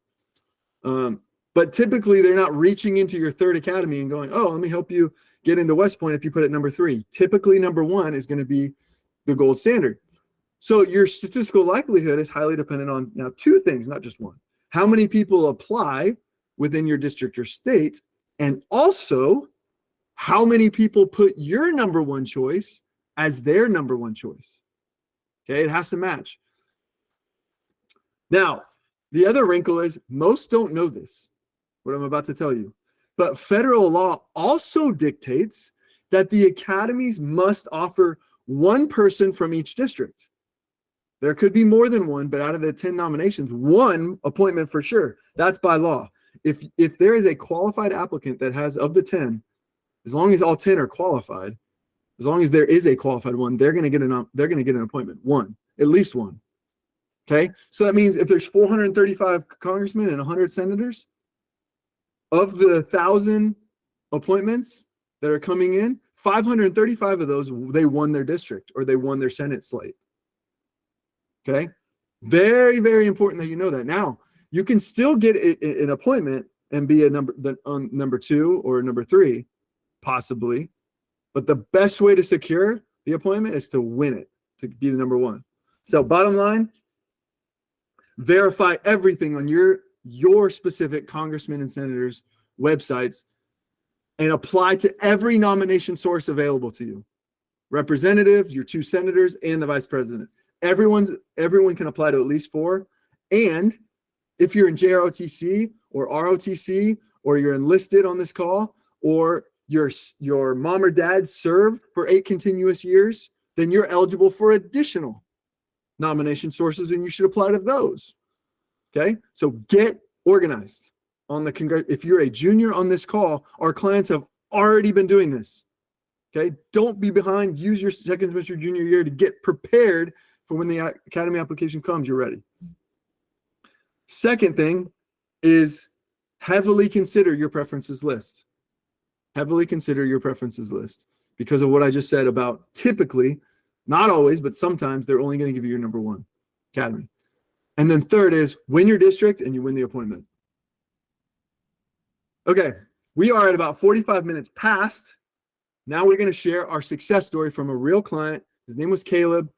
But typically they're not reaching into your 3rd academy and going, oh, let me help you get into West Point if you put it number 3. Typically number 1 is going to be the gold standard. So your statistical likelihood is highly dependent on now 2 things, not just one. How many people apply within your district or state, and also how many people put your number 1 choice as their number 1 choice. Okay, it has to match. Now, the other wrinkle is most don't know this, what I'm about to tell you. But federal law also dictates that the academies must offer one person from each district. There could be more than one, but out of the 10 nominations, one appointment for sure. That's by law. If there is a qualified applicant that has, of the 10, as long as all 10 are qualified, as long as there is a qualified one, they're going to get an appointment, one, at least one. Okay, so that means if there's 435 congressmen and 100 senators, of the 1,000 appointments that are coming in, 535 of those, they won their district or they won their Senate slate. Okay, very, very important that you know that. Now, you can still get an appointment and be a number 2 or number 3, possibly, but the best way to secure the appointment is to win it, to be the number 1. So bottom line, verify everything on your specific congressman and senators websites and apply to every nomination source available to you. Representative, your 2 senators, and the vice president. Everyone can apply to at least 4. And if you're in JROTC or ROTC, or you're enlisted on this call, or your mom or dad served for 8 continuous years, then you're eligible for additional nomination sources, and you should apply to those. Okay, so get organized on the if you're a junior on this call, our clients have already been doing this. Okay, don't be behind. Use your second semester junior year to get prepared for when the academy application comes, you're ready. Second thing is heavily consider your preferences list. Heavily consider your preferences list because of what I just said about typically, not always, but sometimes they're only going to give you your number 1 academy. And then third is win your district and you win the appointment. Okay, we are at about 45 minutes past. Now we're going to share our success story from a real client. His name was Caleb,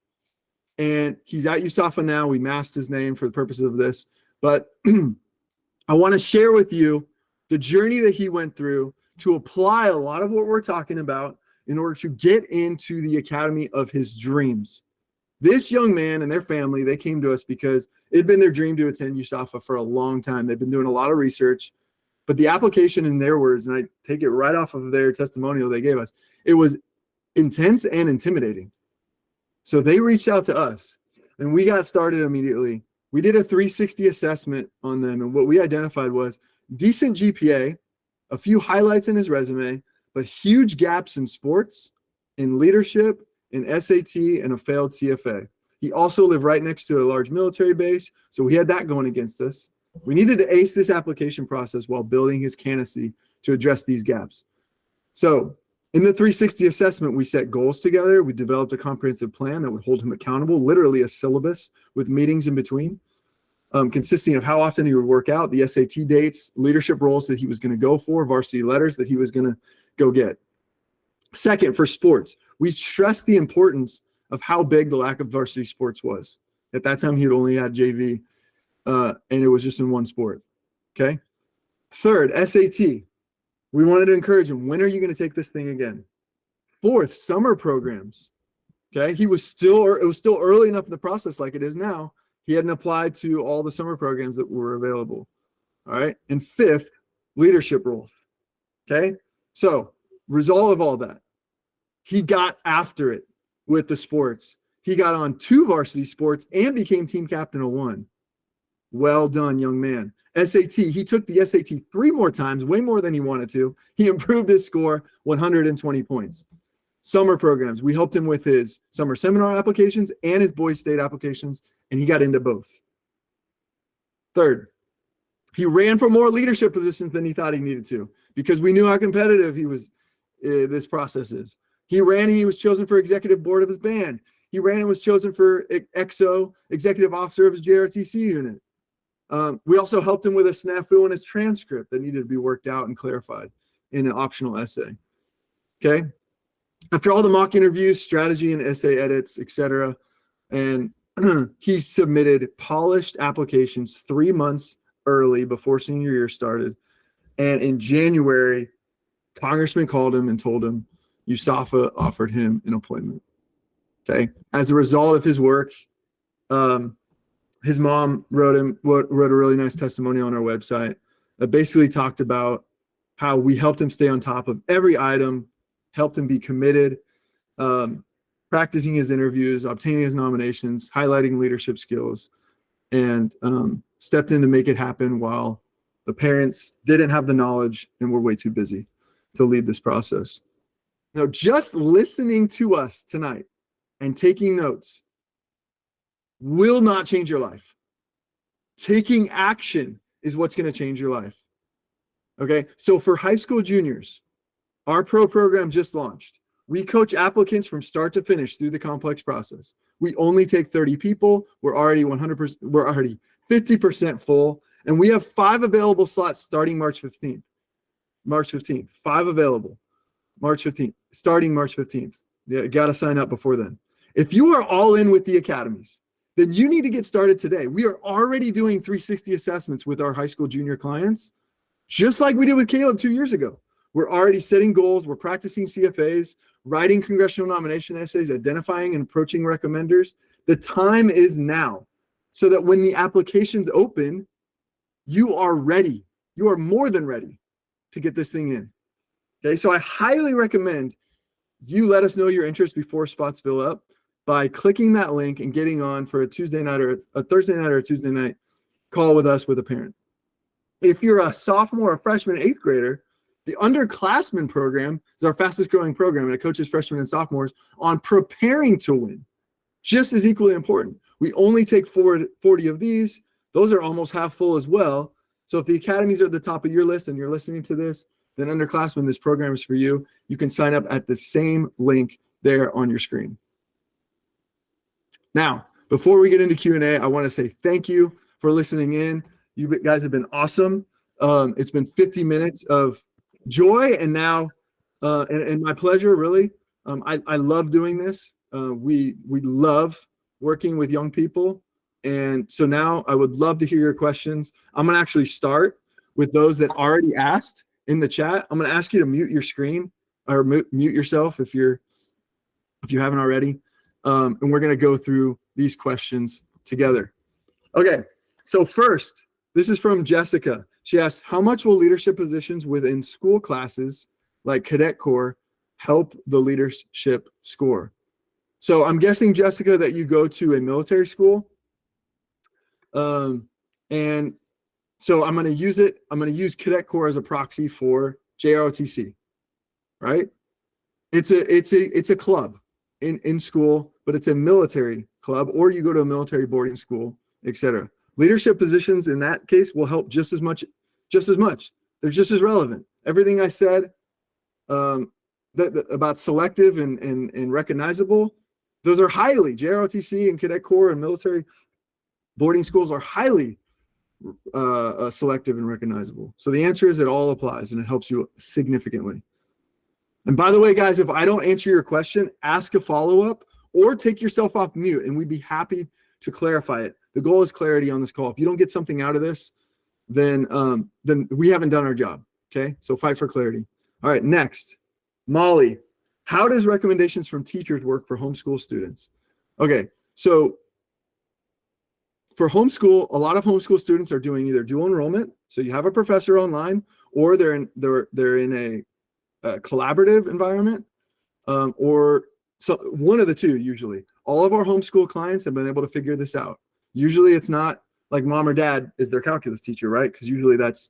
and he's at USAFA now. We masked his name for the purposes of this, but I want to share with you the journey that he went through to apply a lot of what we're talking about in order to get into the academy of his dreams. This young man and their family, they came to us because it had been their dream to attend USAFA for a long time. They've been doing a lot of research, but the application, in their words, and I take it right off of their testimonial they gave us, it was intense and intimidating. So they reached out to us and we got started immediately. We did a 360 assessment on them, and what we identified was decent GPA, a few highlights in his resume, but huge gaps in sports, in leadership, in SAT, and a failed CFA. He also lived right next to a large military base, so we had that going against us. We needed to ace this application process while building his candidacy to address these gaps. So in the 360 assessment, we set goals together. We developed a comprehensive plan that would hold him accountable, literally a syllabus with meetings in between, consisting of how often he would work out, the SAT dates, leadership roles that he was going to go for, varsity letters that he was going to go get. Second, for sports, we stressed the importance of how big the lack of varsity sports was. At that time, he had only had JV, and it was just in one sport. Okay. Third, SAT. We wanted to encourage him. When are you going to take this thing again? Fourth, summer programs. Okay. It was still early enough in the process, like it is now. He hadn't applied to all the summer programs that were available. All right. And fifth, leadership roles. Okay. So result of all that, he got after it with the sports. He got on 2 varsity sports and became team captain of 1. Well done, young man. SAT, he took the SAT 3 more times, way more than he wanted to. He improved his score 120 points. Summer programs, we helped him with his summer seminar applications and his Boys State applications, and he got into both. Third, he ran for more leadership positions than he thought he needed to because we knew how competitive this process is. He ran and he was chosen for executive board of his band. He ran and was chosen for EXO, executive officer of his JROTC unit. We also helped him with a snafu in his transcript that needed to be worked out and clarified in an optional essay. Okay. After all the mock interviews, strategy and essay edits, etc., and he submitted polished applications 3 months early before senior year started. And in January, Congressman called him and told him USAFA offered him an appointment. Okay. As a result of his work, his mom wrote a really nice testimonial on our website that basically talked about how we helped him stay on top of every item, helped him be committed, practicing his interviews, obtaining his nominations, highlighting leadership skills, and stepped in to make it happen while the parents didn't have the knowledge and were way too busy to lead this process. Now, just listening to us tonight and taking notes will not change your life. Taking action is what's going to change your life. Okay, so for high school juniors, our pro program just launched. We coach applicants from start to finish through the complex process. We only take 30 people. We're already 100%, we're already 50% full, and we have 5 available slots starting March 15th. March 15th, 5 available. March 15th, starting March 15th. Yeah, got to sign up before then. If you are all in with the academies, then you need to get started today. We are already doing 360 assessments with our high school junior clients, just like we did with Caleb 2 years ago. We're already setting goals. We're practicing CFAs, writing congressional nomination essays, identifying and approaching recommenders. The time is now so that when the applications open, you are ready. You are more than ready to get this thing in. Okay, so I highly recommend you let us know your interest before spots fill up by clicking that link and getting on for a Tuesday night or a Thursday night or a Tuesday night call with us with a parent. If you're a sophomore, a freshman, 8th grader, the underclassmen program is our fastest growing program, and it coaches freshmen and sophomores on preparing to win, just as equally important. We only take 40 of these. Those are almost half full as well. So if the academies are at the top of your list and you're listening to this, then underclassmen, this program is for you. You can sign up at the same link there on your screen. Now, before we get into Q&A, I want to say thank you for listening in. You guys have been awesome. It's been 50 minutes of joy and now and my pleasure, really. I love doing this. We love working with young people. And so now I would love to hear your questions. I'm going to actually start with those that already asked in the chat. I'm going to ask you to mute your screen or mute yourself if you haven't already. And we're going to go through these questions together. Okay, so first, this is from Jessica. She asks, how much will leadership positions within school classes like Cadet Corps help the leadership score? So I'm guessing, Jessica, that you go to a military school. And so I'm going to use Cadet Corps as a proxy for JROTC, right? It's a club in school, but it's a military club, or you go to a military boarding school, etc. Leadership positions in that case will help just as much. They're just as relevant. Everything I said about selective and recognizable, those are highly, JROTC and Cadet Corps and military boarding schools are highly selective and recognizable. So the answer is it all applies, and it helps you significantly. And by the way, guys, if I don't answer your question, ask a follow-up or take yourself off mute, and we'd be happy to clarify it. The goal is clarity on this call. If you don't get something out of this, then we haven't done our job, okay? So fight for clarity. All right, next, Molly. How does recommendations from teachers work for homeschool students? Okay, so for homeschool, a lot of homeschool students are doing either dual enrollment, so you have a professor online, or they're in a collaborative environment, or so one of the two usually. All of our homeschool clients have been able to figure this out. Usually it's not like mom or dad is their calculus teacher, right? Because usually that's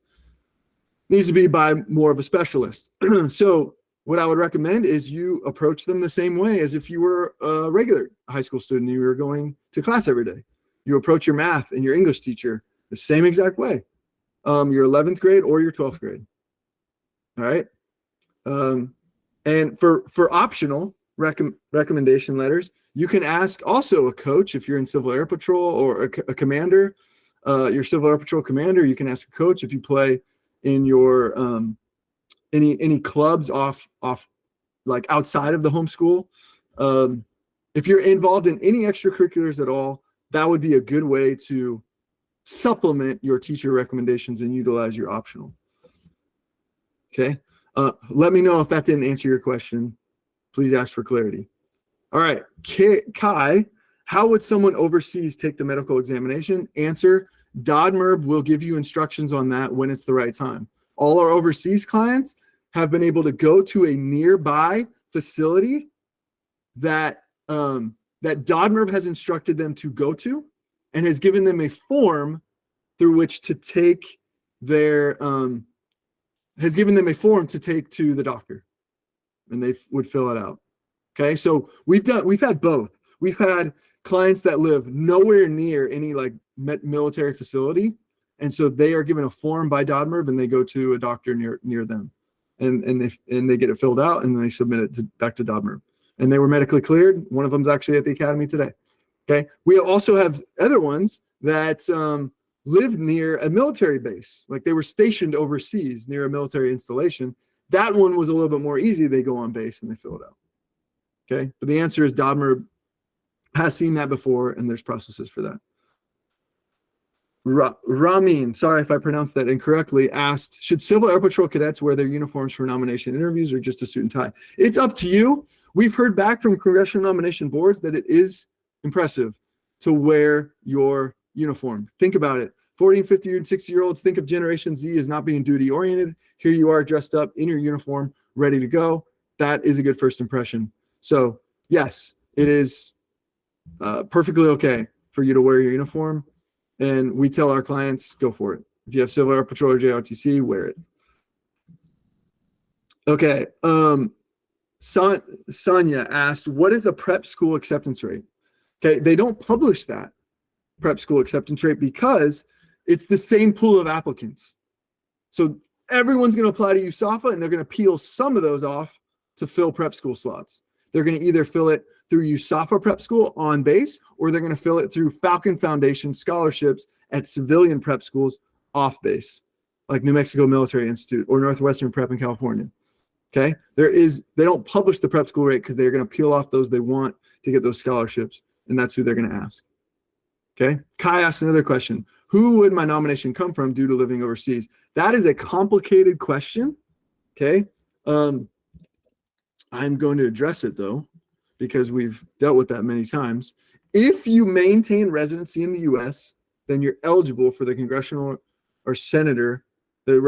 needs to be by more of a specialist. So what I would recommend is you approach them the same way as if you were a regular high school student and you were going to class every day. You approach your math and your English teacher the same exact way. Your 11th grade or your 12th grade. All right. And for optional recommendation letters, you can ask also a coach if you're in Civil Air Patrol, or a commander, your Civil Air Patrol commander. You can ask a coach if you play in your any clubs off like outside of the homeschool. If you're involved in any extracurriculars at all, that would be a good way to supplement your teacher recommendations and utilize your optional. Okay. Let me know if that didn't answer your question. Please ask for clarity. All right. Kai How would someone overseas take the medical examination? Answer, DODMERB will give you instructions on that when it's the right time. All our overseas clients have been able to go to a nearby facility that that DODMERB has instructed them to go to and has given them a form through which to take their has given them a form to take to the doctor, and they would fill it out. Okay, so we've had both. We've had clients that live nowhere near any like military facility, and so they are given a form by DODMERB and they go to a doctor near them, and they get it filled out and then they submit it back to DODMERB, and they were medically cleared. One of them's actually at the academy today. Okay, we also have other ones that lived near a military base, like they were stationed overseas near a military installation. That one was a little bit more easy. They go on base and they fill it out. Okay, but the answer is DODMERB has seen that before, and there's processes for that. Ramin, sorry if I pronounced that incorrectly, asked, should Civil Air Patrol cadets wear their uniforms for nomination interviews or just a suit and tie? It's up to you. We've heard back from congressional nomination boards that it is impressive to wear your uniform. Think about it. 40 and 50 and 60-year-olds think of Generation Z as not being duty oriented. Here you are dressed up in your uniform, ready to go. That is a good first impression. So yes, it is perfectly okay for you to wear your uniform. And we tell our clients, go for it. If you have Civil Air Patrol or JROTC, wear it. Okay. Sonia asked, what is the prep school acceptance rate? Okay. They don't publish that prep school acceptance rate because it's the same pool of applicants. So everyone's going to apply to USAFA and they're going to peel some of those off to fill prep school slots. They're going to either fill it through USAFA prep school on base, or they're going to fill it through Falcon Foundation scholarships at civilian prep schools off base, like New Mexico Military Institute or Northwestern Prep in California. Okay. They don't publish the prep school rate because they're going to peel off those they want to get those scholarships. And that's who they're going to ask. Okay. Kai asked another question. Who would my nomination come from due to living overseas? That is a complicated question. Okay. I'm going to address it though, because we've dealt with that many times. If you maintain residency in the U.S., then you're eligible for the congressional or senator, the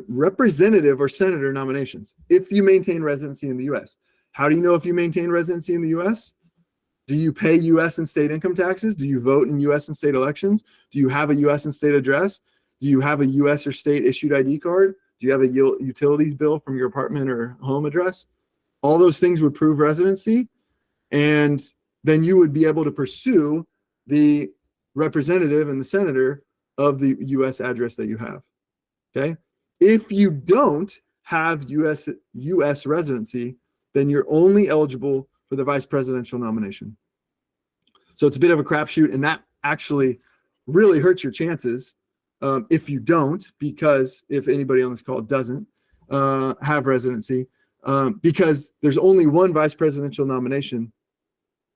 representative or senator nominations. If you maintain residency in the U.S., how do you know if you maintain residency in the U.S.? Do you pay U.S. and state income taxes? Do you vote in U.S. and state elections? Do you have a U.S. and state address? Do you have a U.S. or state issued ID card? Do you have a utilities bill from your apartment or home address? All those things would prove residency, and then you would be able to pursue the representative and the senator of the U.S. address that you have. Okay. If you don't have U.S. residency, then you're only eligible for the vice presidential nomination. So it's a bit of a crapshoot, and that actually really hurts your chances if you don't, because if anybody on this call doesn't have residency, because there's only one vice presidential nomination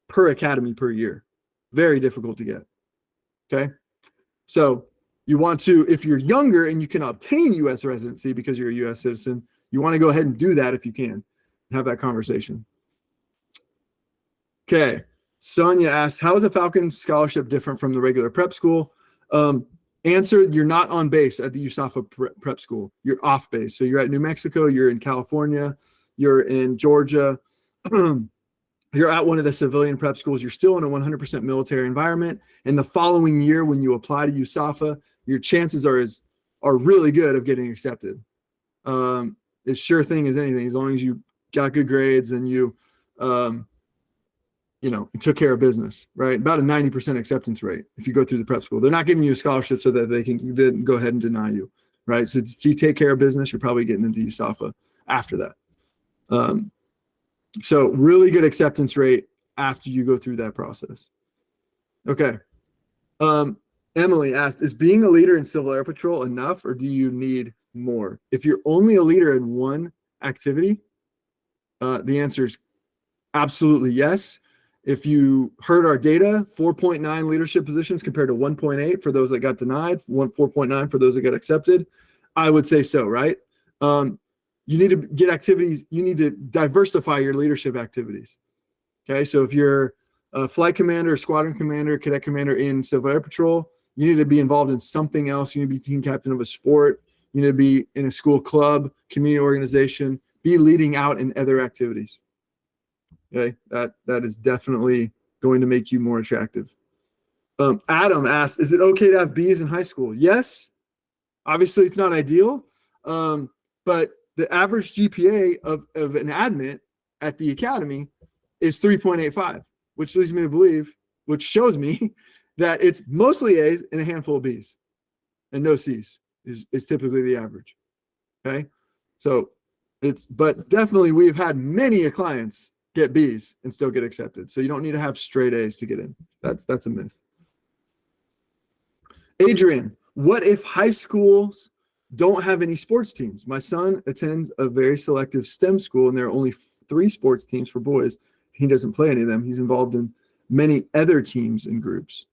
per academy per year. Very difficult to get. Okay. So you want to, if you're younger and you can obtain U.S. residency because you're a U.S. citizen, you want to go ahead and do that if you can. Have that conversation. Okay. Sonia asked, how is a Falcon Scholarship different from the regular prep school? Answer, you're not on base at the USAFA prep school. You're off base. So you're at New Mexico, you're in California, you're in Georgia, you're at one of the civilian prep schools. You're still in a 100% military environment. And the following year, when you apply to USAFA, your chances are really good of getting accepted. It's sure thing as anything, as long as you got good grades and you took care of business, right? About a 90% acceptance rate if you go through the prep school. They're not giving you a scholarship so that they can then go ahead and deny you, right? So if you take care of business, you're probably getting into USAFA after that. So really good acceptance rate after you go through that process. Okay. Emily asked, is being a leader in Civil Air Patrol enough, or do you need more? If you're only a leader in one activity, the answer is absolutely yes. If you heard our data, 4.9 leadership positions compared to 1.8 for those that got denied, 4.9 for those that got accepted, I would say so, right? You need to get activities, you need to diversify your leadership activities. Okay, so if you're flight commander, squadron commander, cadet commander in Civil Air Patrol. You need to be involved in something else. You need to be team captain of a sport. You need to be in a school club, community organization, be leading out in other activities. Okay, that is definitely going to make you more attractive. Adam asked, is it okay to have B's in high school? Yes. Obviously, it's not ideal, but the average GPA of an admit at the academy is 3.85, which leads me to believe, which shows me that it's mostly A's and a handful of B's and no C's is typically the average. Okay. So but definitely we've had many clients get B's and still get accepted. So you don't need to have straight A's to get in. That's a myth. Adrian, what if high schools don't have any sports teams? My son attends a very selective STEM school and there are only 3 sports teams for boys. He doesn't play any of them. He's involved in many other teams and groups.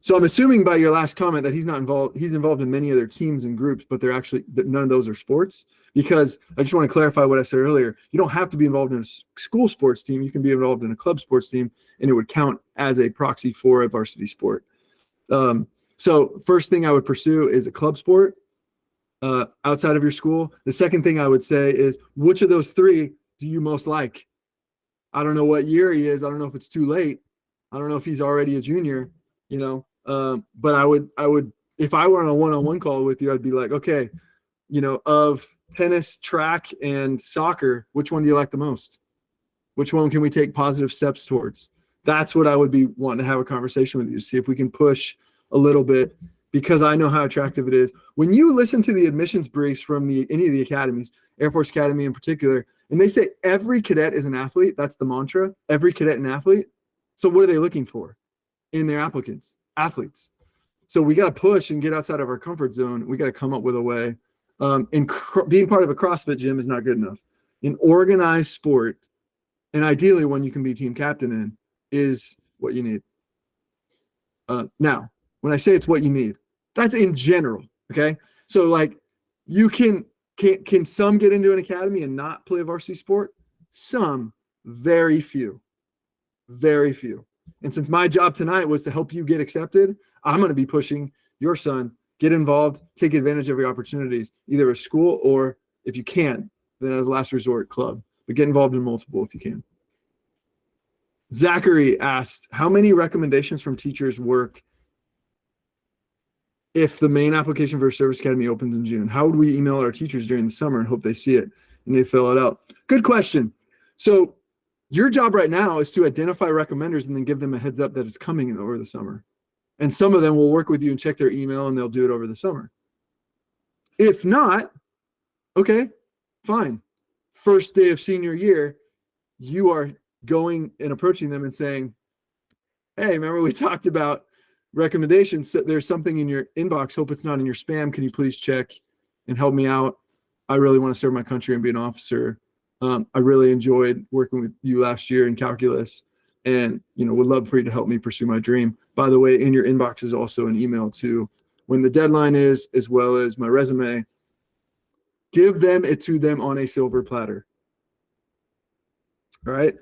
So I'm assuming by your last comment that he's not involved. He's involved in many other teams and groups, but none of those are sports. Because I just want to clarify what I said earlier. You don't have to be involved in a school sports team. You can be involved in a club sports team, and it would count as a proxy for a varsity sport. So first thing I would pursue is a club sport outside of your school. The second thing I would say is, which of those 3 do you most like? I don't know what year he is. I don't know if it's too late. I don't know if he's already a junior, but I would, if I were on a one-on-one call with you, I'd be like, okay, of tennis, track, and soccer, which one do you like the most? Which one can we take positive steps towards? That's what I would be wanting to have a conversation with you, see if we can push a little bit, because I know how attractive it is. When you listen to the admissions briefs from any of the academies, Air Force Academy in particular, and they say every cadet is an athlete, that's the mantra, every cadet an athlete. So what are they looking for in their applicants? Athletes. So we got to push and get outside of our comfort zone. We got to come up with a way. Being part of a CrossFit gym is not good enough. An organized sport, and ideally one you can be team captain in, is what you need. Now, when I say it's what you need, that's in general. Okay. So like you can some get into an academy and not play a varsity sport? Some, very few. Very few. And since my job tonight was to help you get accepted, I'm going to be pushing your son, get involved, take advantage of your opportunities, either a school or, if you can, then as a last resort, club. But get involved in multiple if you can. Zachary asked, how many recommendations from teachers work if the main application for a service academy opens in June? How would we email our teachers during the summer and hope they see it and they fill it out? Good question. So your job right now is to identify recommenders and then give them a heads up that it's coming over the summer. And some of them will work with you and check their email and they'll do it over the summer. If not, okay, fine. First day of senior year, you are going and approaching them and saying, hey, remember we talked about recommendations? So there's something in your inbox. Hope it's not in your spam. Can you please check and help me out? I really want to serve my country and be an officer. I really enjoyed working with you last year in calculus and, would love for you to help me pursue my dream. By the way, in your inbox is also an email to when the deadline is, as well as my resume. Give it to them on a silver platter. All right.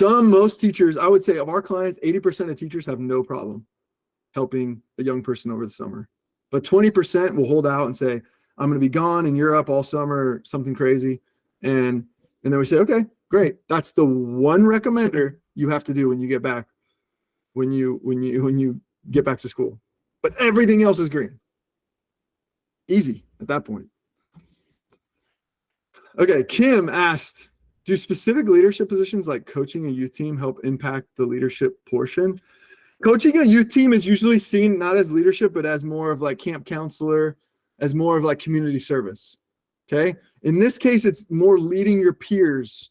Most teachers, I would say of our clients, 80% of teachers have no problem helping a young person over the summer. But 20% will hold out and say, I'm going to be gone in Europe all summer, something crazy. And then we say, okay, great. That's the one recommender you have to do when you get back, when you get back to school. But everything else is green. Easy at that point. Okay, Kim asked, do specific leadership positions like coaching a youth team help impact the leadership portion? Coaching a youth team is usually seen not as leadership, but as more of like camp counselor, as more of like community service. Okay. In this case, it's more leading your peers.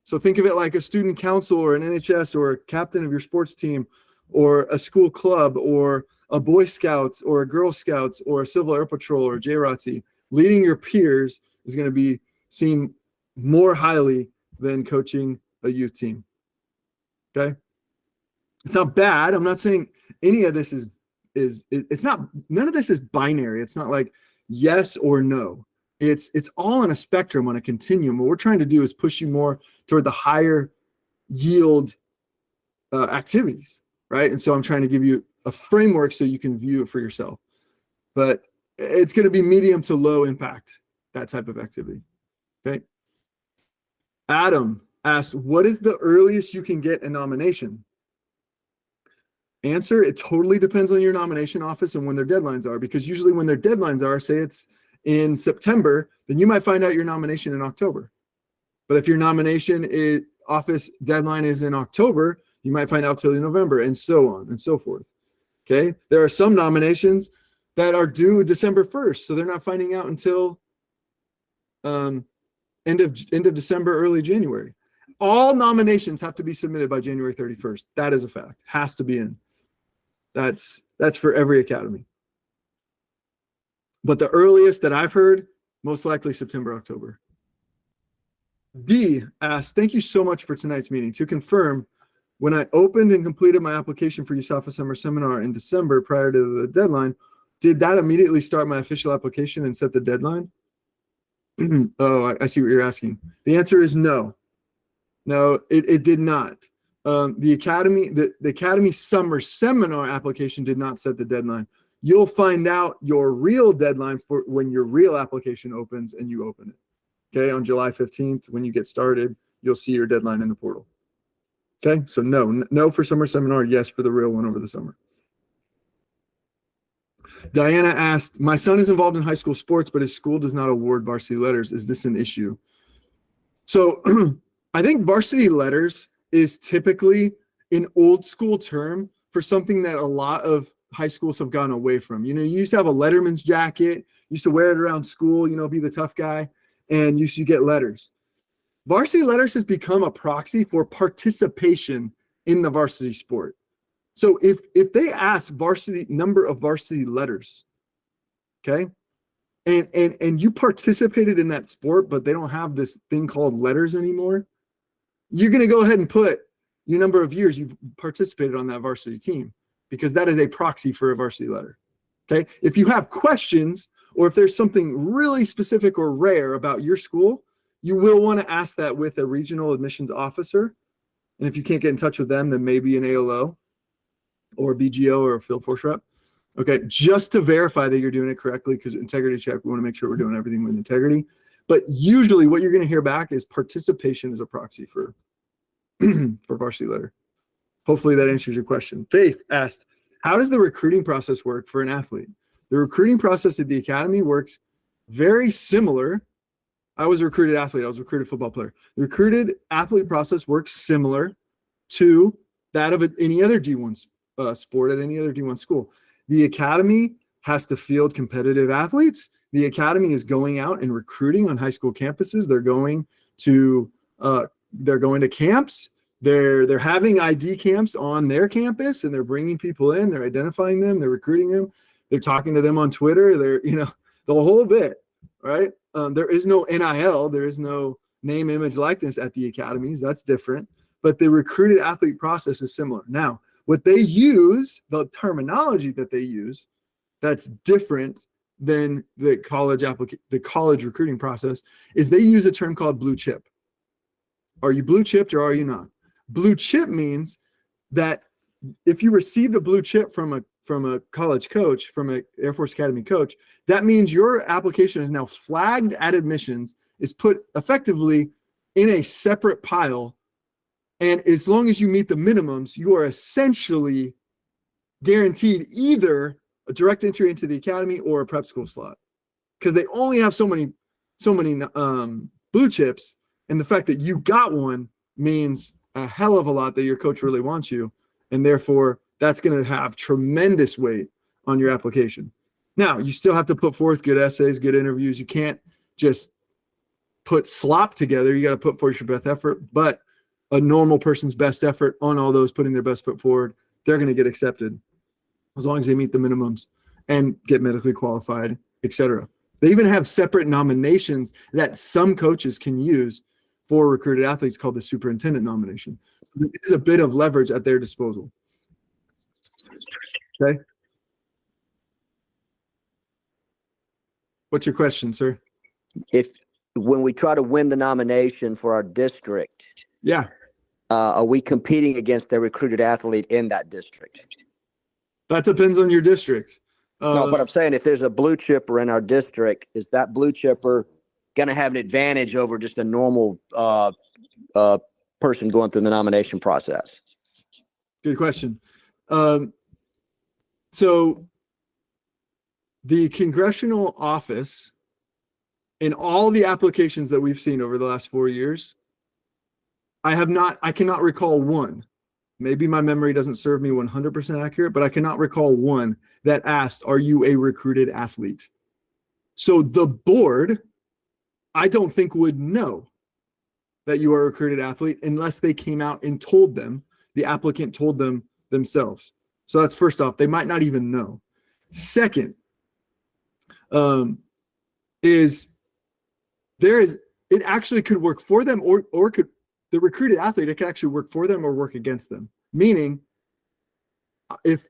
So think of it like a student council or an NHS or a captain of your sports team or a school club or a Boy Scouts or a Girl Scouts or a Civil Air Patrol or JROTC. Leading your peers is going to be seen more highly than coaching a youth team. Okay. It's not bad. I'm not saying any of this it's not, none of this is binary. It's not like yes or no. It's all on a spectrum, on a continuum. What we're trying to do is push you more toward the higher yield activities, right? And so I'm trying to give you a framework so you can view it for yourself. But it's going to be medium to low impact, that type of activity. Okay. Adam asked, what is the earliest you can get a nomination? Answer, it totally depends on your nomination office and when their deadlines are, because usually when their deadlines are, say it's in September, then you might find out your nomination in October. But if your nomination office deadline is in October, you might find out till November, and so on and so forth. Okay. There are some nominations that are due December 1st, so they're not finding out until end of December, early January. All nominations have to be submitted by January 31st. That is a fact. Has to be in. That's for every academy. But the earliest that I've heard, most likely September, October. D asked, thank you so much for tonight's meeting. To confirm, when I opened and completed my application for USAFA Summer Seminar in December prior to the deadline, did that immediately start my official application and set the deadline? Oh, I see what you're asking. The answer is no. No, it did not. The Academy Summer Seminar application did not set the deadline. You'll find out your real deadline for when your real application opens and you open it. Okay, on July 15th, when you get started, you'll see your deadline in the portal. Okay, so no for summer seminar, yes for the real one over the summer. Diana asked, my son is involved in high school sports, but his school does not award varsity letters. Is this an issue? So I think varsity letters is typically an old school term for something that a lot of high schools have gone away from. You know, you used to have a letterman's jacket, you used to wear it around school, you know, be the tough guy, and you should get letters. Varsity letters has become a proxy for participation in the varsity sport. So if they ask number of varsity letters, okay, and you participated in that sport, but they don't have this thing called letters anymore, you're going to go ahead and put your number of years you participated on that varsity team, because that is a proxy for a varsity letter. Okay. If you have questions, or if there's something really specific or rare about your school, you will want to ask that with a regional admissions officer. And if you can't get in touch with them, then maybe an ALO or a BGO or a field force rep. Okay, just to verify that you're doing it correctly, because integrity check, we want to make sure we're doing everything with integrity. But usually what you're going to hear back is participation is a proxy for, for varsity letter. Hopefully that answers your question. Faith asked, how does the recruiting process work for an athlete? The recruiting process at the academy works very similar. I was a recruited athlete. I was a recruited football player. The recruited athlete process works similar to that of any other D1 sport at any other D1 school. The academy has to field competitive athletes. The academy is going out and recruiting on high school campuses. They're going to camps. They're having ID camps on their campus, and they're bringing people in. They're identifying them. They're recruiting them. They're talking to them on Twitter. They're, you know, the whole bit, right? There is no NIL. There is no name, image, likeness at the academies. That's different. But the recruited athlete process is similar. Now, what they use, the terminology that they use, that's different than the college recruiting process, is they use a term called blue chip. Are you blue chipped or are you not? Blue chip means that if you received a blue chip from a college coach, from an Air Force Academy coach, that means your application is now flagged at admissions, is put effectively in a separate pile. And as long as you meet the minimums, you are essentially guaranteed either a direct entry into the academy or a prep school slot, because they only have so many blue chips. And the fact that you got one means a hell of a lot that your coach really wants you. And therefore, that's going to have tremendous weight on your application. Now, you still have to put forth good essays, good interviews. You can't just put slop together. You got to put forth your best effort. But a normal person's best effort on all those, putting their best foot forward, they're going to get accepted as long as they meet the minimums and get medically qualified, etc. They even have separate nominations that some coaches can use for recruited athletes called the superintendent nomination. So there is a bit of leverage at their disposal. Okay. What's your question, sir? When we try to win the nomination for our district, yeah, are we competing against a recruited athlete in that district? That depends on your district. No, but I'm saying if there's a blue chipper in our district, is that blue chipper going to have an advantage over just a normal person going through the nomination process? Good question. So the congressional office, in all the applications that we've seen over the last 4 years, I cannot recall one. Maybe my memory doesn't serve me 100% accurate, but I cannot recall one that asked, are you a recruited athlete? So the board, I don't think would know that you are a recruited athlete unless they came out and told them, the applicant told them themselves. So that's first off, they might not even know. Second, it actually could work for them or could the recruited athlete, it could actually work for them or work against them. Meaning, if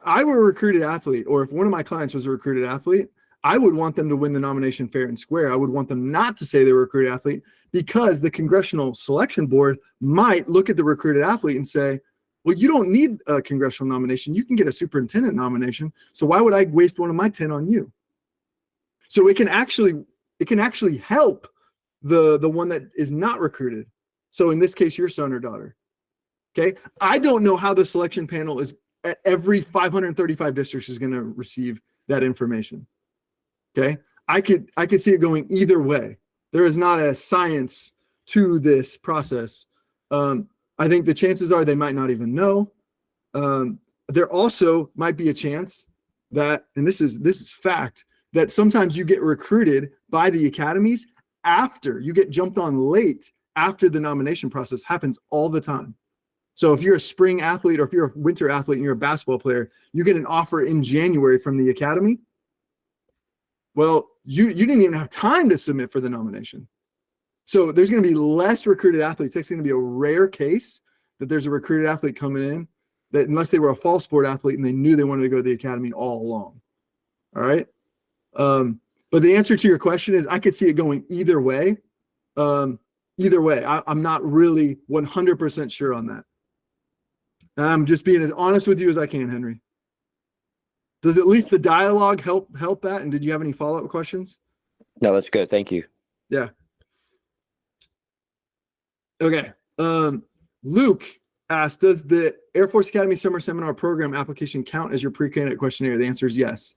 I were a recruited athlete, or if one of my clients was a recruited athlete, I would want them to win the nomination fair and square. I would want them not to say they were a recruited athlete, because the Congressional Selection Board might look at the recruited athlete and say, well, you don't need a congressional nomination. You can get a superintendent nomination. So why would I waste one of my 10 on you? So it can actually help the one that is not recruited. So in this case, your son or daughter. Okay. I don't know how the selection panel is at every 535 districts is going to receive that information. Okay. I could see it going either way. There is not a science to this process. I think the chances are they might not even know. There also might be a chance that, and this is fact, that sometimes you get recruited by the academies after you get jumped on late after the nomination process. Happens all the time. So if you're a spring athlete or if you're a winter athlete and you're a basketball player, you get an offer in January from the academy. Well, you didn't even have time to submit for the nomination. So there's going to be less recruited athletes. It's going to be a rare case that there's a recruited athlete coming in, that unless they were a fall sport athlete and they knew they wanted to go to the academy all along. All right. But the answer to your question is I could see it going either way. I'm not really 100% sure on that. And I'm just being as honest with you as I can, Henry. Does at least the dialogue help that? And did you have any follow-up questions? No, that's good. Thank you. Yeah. Okay. Luke asked, does the Air Force Academy Summer Seminar program application count as your pre-candidate questionnaire? The answer is yes.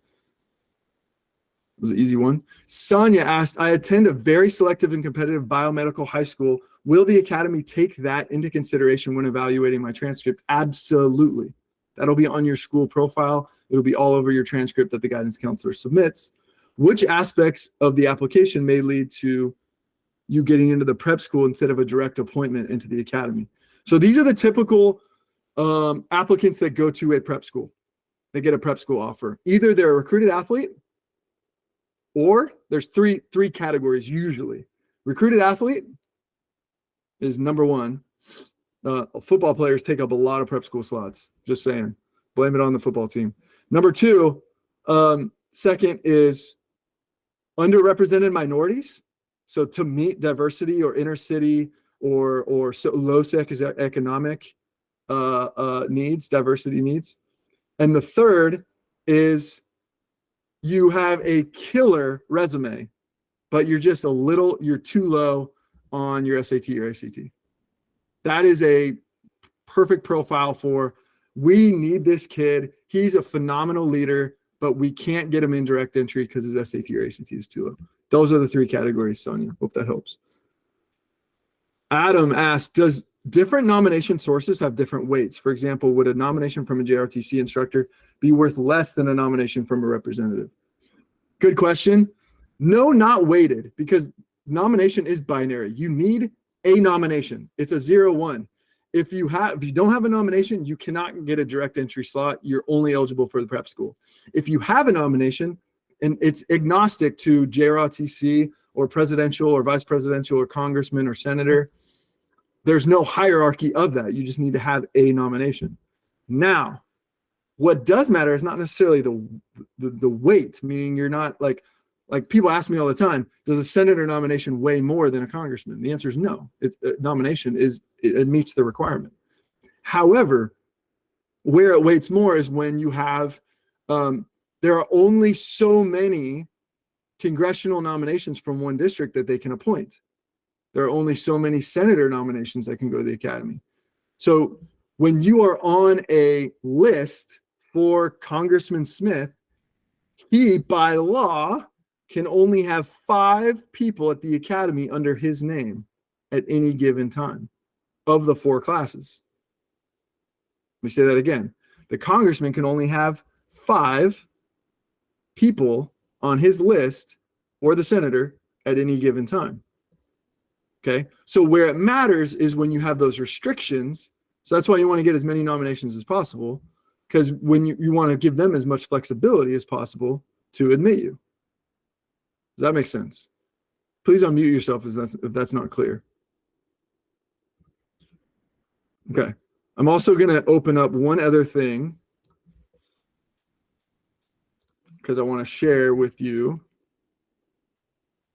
It was an easy one. Sonia asked, I attend a very selective and competitive biomedical high school. Will the academy take that into consideration when evaluating my transcript? Absolutely. That'll be on your school profile. It'll be all over your transcript that the guidance counselor submits. Which aspects of the application may lead to you getting into the prep school instead of a direct appointment into the academy? So these are the typical applicants that go to a prep school. They get a prep school offer. Either they're a recruited athlete, or there's three categories usually. Recruited athlete is number one. Football players take up a lot of prep school slots. Just saying. Blame it on the football team. Number two, second is underrepresented minorities. So to meet diversity or inner city or low socioeconomic needs, diversity needs. And the third is you have a killer resume, but you're too low on your SAT or ACT. That is a perfect profile for, we need this kid. He's a phenomenal leader, but we can't get him in direct entry because his SAT or ACT is too low. Those are the three categories, Sonia. Hope that helps. Adam asked, does different nomination sources have different weights? For example, would a nomination from a JROTC instructor be worth less than a nomination from a representative? Good question. No, not weighted, because nomination is binary. You need a nomination. It's a 0-1. If you don't have a nomination, you cannot get a direct entry slot. You're only eligible for the prep school. If you have a nomination, and it's agnostic to JROTC or presidential or vice presidential or congressman or senator, there's no hierarchy of that. You just need to have a nomination. Now, what does matter is not necessarily the weight, meaning you're not like like people ask me all the time, does a senator nomination weigh more than a congressman? The answer is no. It's nomination it meets the requirement. However, where it weights more is when you have, there are only so many congressional nominations from one district that they can appoint. There are only so many senator nominations that can go to the academy. So when you are on a list for Congressman Smith, he, by law, can only have 5 people at the academy under his name at any given time of the 4 classes. Let me say that again. The congressman can only have 5 people on his list, or the senator, at any given time. Okay, so where it matters is when you have those restrictions. So that's why you want to get as many nominations as possible, because when you want to give them as much flexibility as possible to admit you. Does that make sense? Please unmute yourself if that's not clear. Okay, I'm also going to open up one other thing because I want to share with you,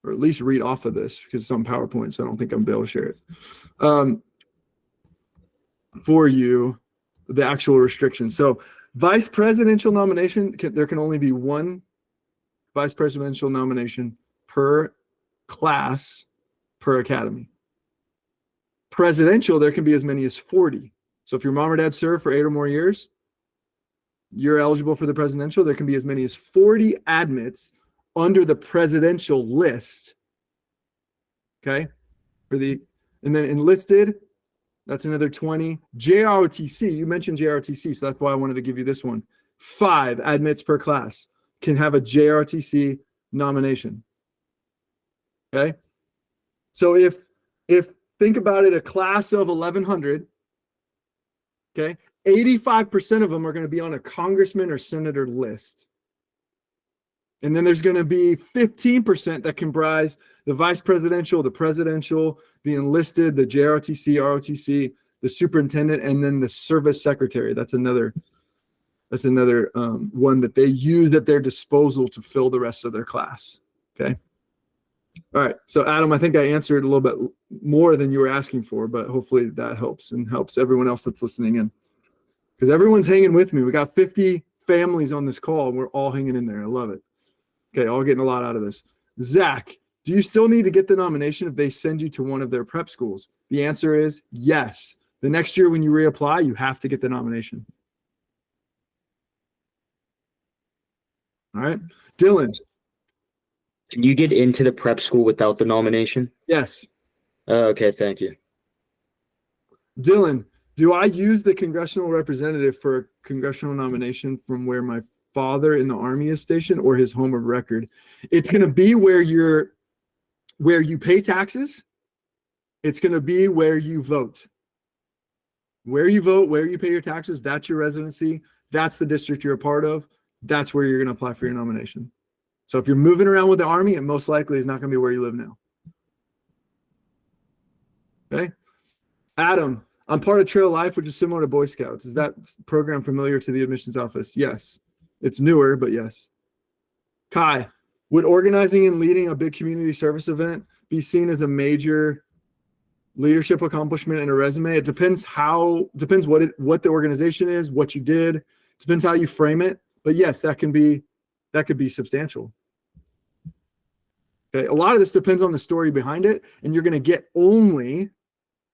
or at least read off of this because it's on PowerPoint, so I don't think I'm able to share it. For you, the actual restrictions. So vice presidential nomination, there can only be 1 vice presidential nomination per class per academy. Presidential, there can be as many as 40. So if your mom or dad served for 8 or more years, you're eligible for the presidential. There can be as many as 40 admits under the presidential list. Okay? And then enlisted, that's another 20. JROTC, you mentioned JROTC, so that's why I wanted to give you this one. 5 admits per class can have a JROTC nomination. Okay? So if think about it, a class of 1,100, okay, 85% of them are going to be on a congressman or senator list. And then there's going to be 15% that comprise the vice presidential, the presidential, the enlisted, the JROTC, ROTC, the superintendent, and then the service secretary. That's another one that they use at their disposal to fill the rest of their class. Okay. All right. So Adam, I think I answered a little bit more than you were asking for, but hopefully that helps and helps everyone else that's listening in, because everyone's hanging with me. We got 50 families on this call and we're all hanging in there. I love it. Okay. All getting a lot out of this. Zach, do you still need to get the nomination if they send you to one of their prep schools? The answer is yes. The next year when you reapply, you have to get the nomination. All right. Dylan. Can you get into the prep school without the nomination? Yes. Okay, thank you. Dylan, do I use the congressional representative for a congressional nomination from where my father in the Army is stationed or his home of record? It's going to be where you pay taxes. It's going to be where you vote. Where you vote, where you pay your taxes, that's your residency. That's the district you're a part of. That's where you're going to apply for your nomination. So if you're moving around with the Army, it most likely is not going to be where you live now. Okay. Adam, I'm part of Trail Life, which is similar to Boy Scouts. Is that program familiar to the admissions office? Yes. It's newer, but yes. Kai, would organizing and leading a big community service event be seen as a major leadership accomplishment in a resume? It depends what the organization is, what you did. Depends how you frame it. But yes, that could be substantial. Okay, a lot of this depends on the story behind it, and you're going to get only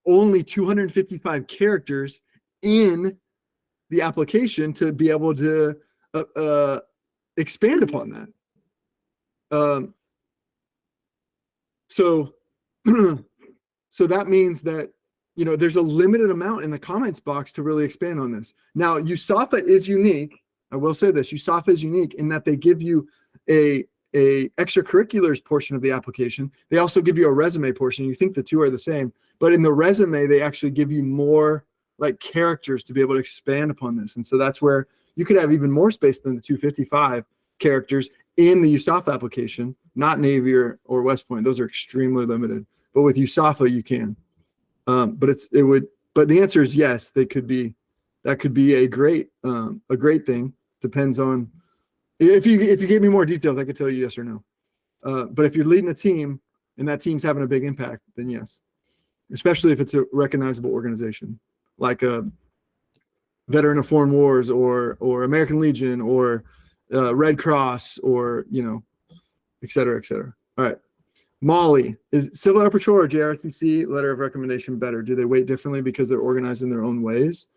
255 characters in the application to be able to expand upon that. So that means that, there's a limited amount in the comments box to really expand on this. Now, USAFA is unique. I will say this, USAFA is unique in that they give you a extracurriculars portion of the application. They also give you a resume portion. You think the two are the same, but in the resume, they actually give you more like characters to be able to expand upon this. And so that's where you could have even more space than the 255 characters in the USAFA application, not Navy or West Point. Those are extremely limited, but with USAFA, you can. But the answer is yes, that could be a great thing. Depends on if you gave me more details, I could tell you yes or no. But if you're leading a team and that team's having a big impact, then yes, especially if it's a recognizable organization like a Veteran of Foreign Wars or American Legion or Red Cross or, et cetera, et cetera. All right. Molly, is Civil Air Patrol or JROTC letter of recommendation better? Do they weight differently because they're organized in their own ways?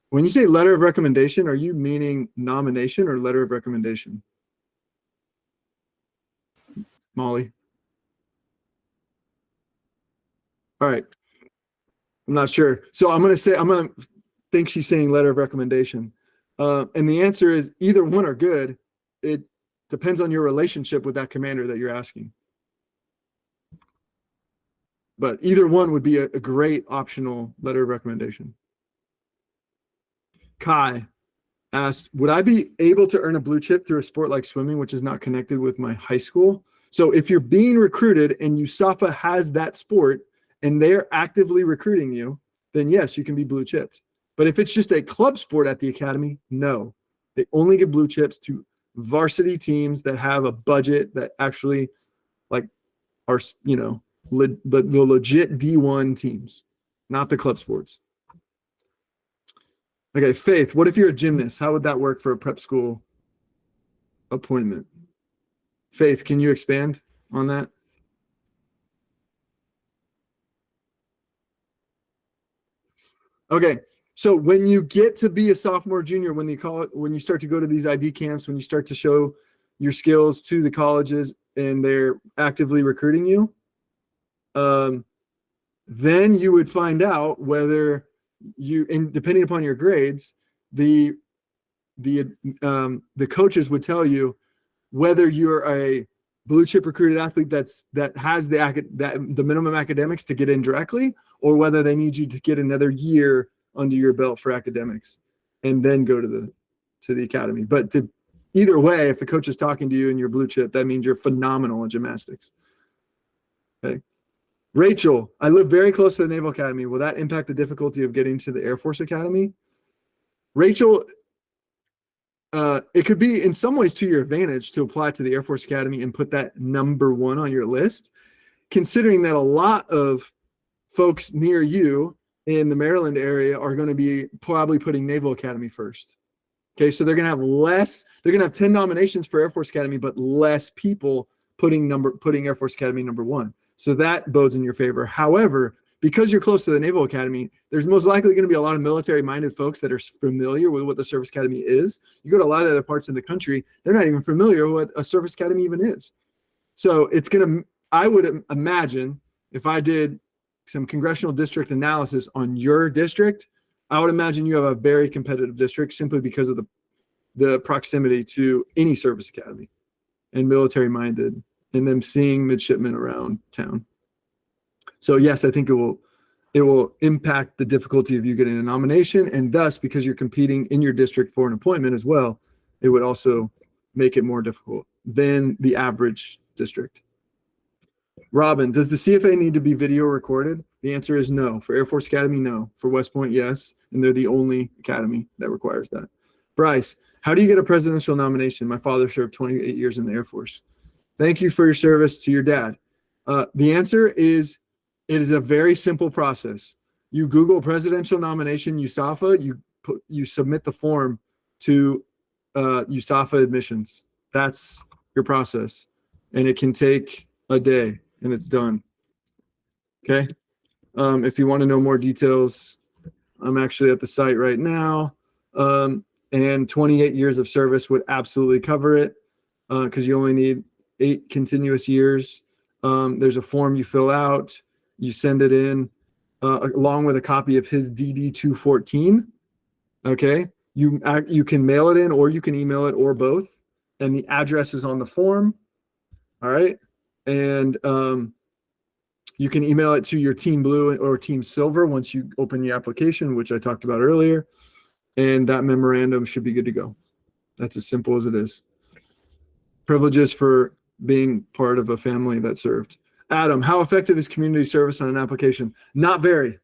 When you say letter of recommendation, are you meaning nomination or letter of recommendation? Molly. All right. I'm not sure. So I'm going to think she's saying letter of recommendation. And the answer is either one are good. It depends on your relationship with that commander that you're asking. But either one would be a great optional letter of recommendation. Kai asked, would I be able to earn a blue chip through a sport like swimming, which is not connected with my high school? So if you're being recruited and USAFA has that sport and they're actively recruiting you, then yes, you can be blue chipped. But if it's just a club sport at the academy, no. They only give blue chips to varsity teams that have a budget that actually are, the legit D1 teams, not the club sports. Okay, Faith, what if you're a gymnast? How would that work for a prep school appointment? Faith, can you expand on that? Okay, so when you get to be a sophomore, junior, when you start to go to these ID camps, when you start to show your skills to the colleges and they're actively recruiting you, then you would find out whether and depending upon your grades, the coaches would tell you whether you're a blue chip recruited athlete that has the minimum academics to get in directly, or whether they need you to get another year under your belt for academics and then go to the academy. But either way, if the coach is talking to you and you're blue chip, that means you're phenomenal in gymnastics. Okay. Rachel, I live very close to the Naval Academy. Will that impact the difficulty of getting to the Air Force Academy? Rachel, it could be in some ways to your advantage to apply to the Air Force Academy and put that number 1 on your list, considering that a lot of folks near you in the Maryland area are going to be probably putting Naval Academy first. Okay, so they're going to have 10 nominations for Air Force Academy, but less people putting Air Force Academy number 1. So that bodes in your favor. However, because you're close to the Naval Academy, there's most likely going to be a lot of military-minded folks that are familiar with what the Service Academy is. You go to a lot of other parts of the country, they're not even familiar with what a Service Academy even is. So I would imagine if I did some congressional district analysis on your district, I would imagine you have a very competitive district simply because of the proximity to any service academy and military-minded and them seeing midshipmen around town. So yes, I think it will impact the difficulty of you getting a nomination, and thus, because you're competing in your district for an appointment as well, it would also make it more difficult than the average district. Robin, does the CFA need to be video recorded? The answer is no. For Air Force Academy, no. For West Point, yes. And they're the only academy that requires that. Bryce, how do you get a presidential nomination? My father served 28 years in the Air Force. Thank you for your service to your dad. The answer is, it is a very simple process. You Google presidential nomination USAFA, you submit the form to USAFA admissions. That's your process. And it can take a day and it's done. Okay. If you want to know more details, I'm actually at the site right now. And 28 years of service would absolutely cover it because you only need 8 continuous years. There's a form you fill out, you send it in along with a copy of his DD 214. Okay. You can mail it in or you can email it or both. And the address is on the form. All right. And you can email it to your Team Blue or Team Silver once you open your application, which I talked about earlier. And that memorandum should be good to go. That's as simple as it is. Privileges for being part of a family that served. Adam, how effective is community service on an application? Not very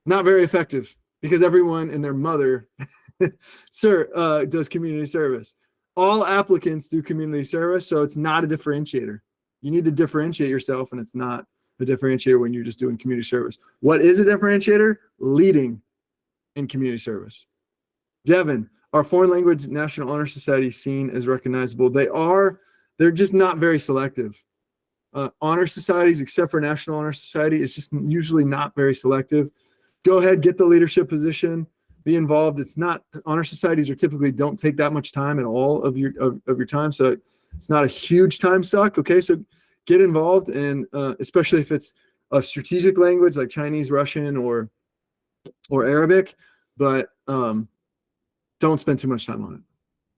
effective, because everyone and their mother does community service. all applicants do community service, so it's not a differentiator. You need to differentiate yourself, and it's not a differentiator when you're just doing community service. What is a differentiator? Leading in community service. Devin, are foreign language National Honor Society seen as recognizable? They're just not very selective. Honor societies, except for National Honor Society, is just usually not very selective. Go ahead, get the leadership position, be involved. It's not, honor societies are typically don't take that much time at all of your time, so it's not a huge time suck. Okay, so get involved, and especially if it's a strategic language like Chinese, Russian, or Arabic, but don't spend too much time on it.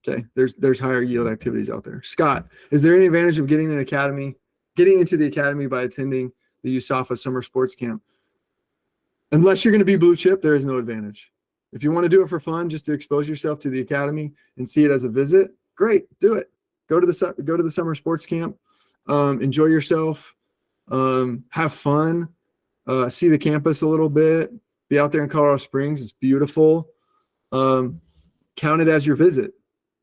Okay, there's higher yield activities out there. Scott, is there any advantage of getting into the academy by attending the USAFA Summer Sports Camp? Unless you're going to be blue chip, there is no advantage. If you want to do it for fun, just to expose yourself to the academy and see it as a visit, great, do it. Go to the summer sports camp, enjoy yourself, have fun, see the campus a little bit, be out there in Colorado Springs. It's beautiful. Count it as your visit.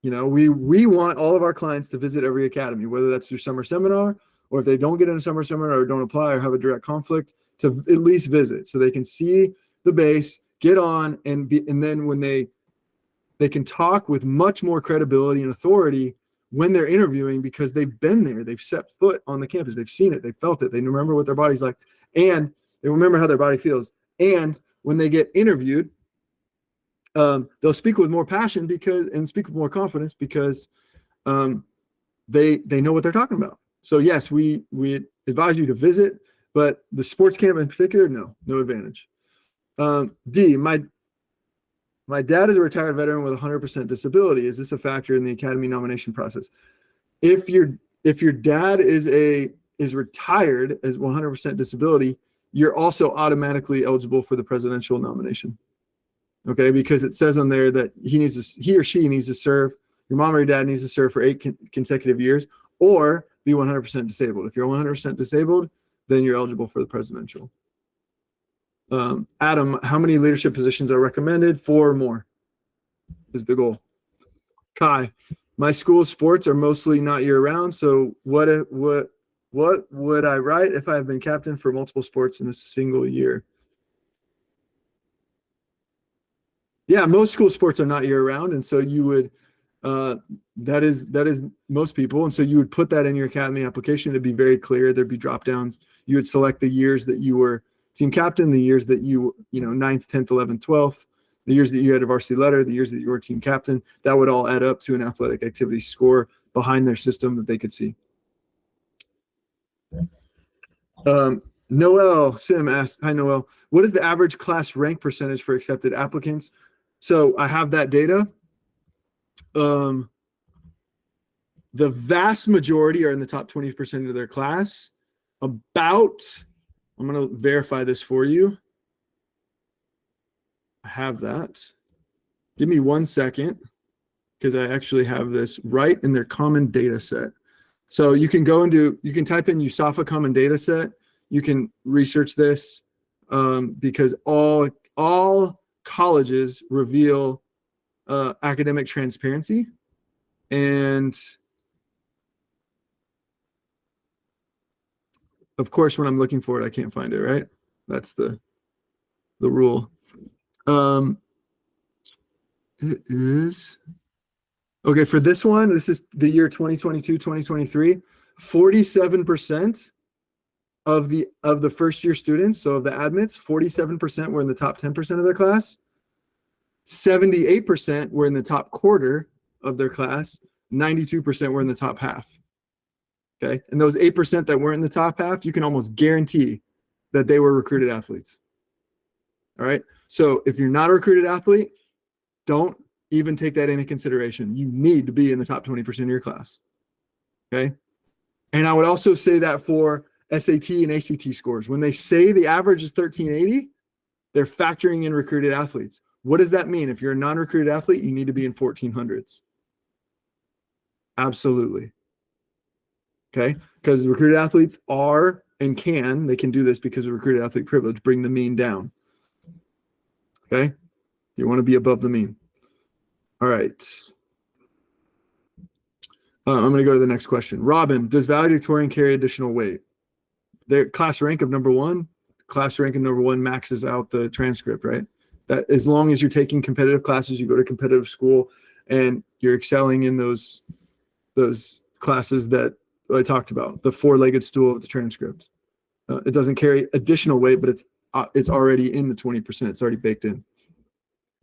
You know, we want all of our clients to visit every academy, whether that's through summer seminar, or if they don't get in a summer seminar or don't apply or have a direct conflict, to at least visit so they can see the base, get on, and then when they can talk with much more credibility and authority when they're interviewing, because they've been there, they've set foot on the campus, they've seen it, they felt it, they remember what their body's like, and they remember how their body feels. And when they get interviewed, they'll speak with more passion and speak with more confidence because they know what they're talking about. So yes, we advise you to visit, but the sports camp in particular, no advantage. D, my dad is a retired veteran with 100% disability. Is this a factor in the academy nomination process? If your dad is retired as 100% disability, you're also automatically eligible for the presidential nomination. Okay, because it says on there that he or she needs to serve, your mom or your dad needs to serve for 8 consecutive years or be 100% disabled. If you're 100% disabled, then you're eligible for the presidential. Adam, how many leadership positions are recommended? 4 or more is the goal. Kai, my school's sports are mostly not year-round, so what would I write if I have been captain for multiple sports in a single year? Yeah, most school sports are not year-round, and so you would that is most people, and so you would put that in your academy application to be very clear. There'd be drop downs. You would select the years that you were team captain, the years that you 9th, 10th, 11th, 12th, the years that you had a varsity letter, the years that you were team captain. That would all add up to an athletic activity score behind their system that they could see. Noel Sim asked, hi Noel, what is the average class rank percentage for accepted applicants? So I have that data. The vast majority are in the top 20% of their class. I'm going to verify this for you. I have that. Give me 1 second, because I actually have this right in their common data set. So you can you can type in USAFA common data set. You can research this because all colleges reveal academic transparency, and of course, when I'm looking for it, I can't find it, right? That's the rule. It is okay for this one. This is the year 2022, 2023. 47% of the first year students, so of the admits, 47% were in the top 10% of their class. 78% were in the top quarter of their class. 92% were in the top half. Okay, and those 8% that weren't in the top half, you can almost guarantee that they were recruited athletes. All right, so if you're not a recruited athlete, don't even take that into consideration. You need to be in the top 20% of your class. Okay, and I would also say that for SAT and ACT scores. When they say the average is 1380, they're factoring in recruited athletes. What does that mean? If you're a non-recruited athlete, you need to be in 1400s. Absolutely. Okay, because recruited athletes are and they can do this because of recruited athlete privilege, bring the mean down. Okay, you want to be above the mean. All right. I'm going to go to the next question. Robin, does valedictorian carry additional weight? Their class rank of number one, class rank of number one maxes out the transcript, right? That as long as you're taking competitive classes, you go to competitive school and you're excelling in those classes that I talked about, the four-legged stool of the transcript. It doesn't carry additional weight, but it's already in the 20%. It's already baked in.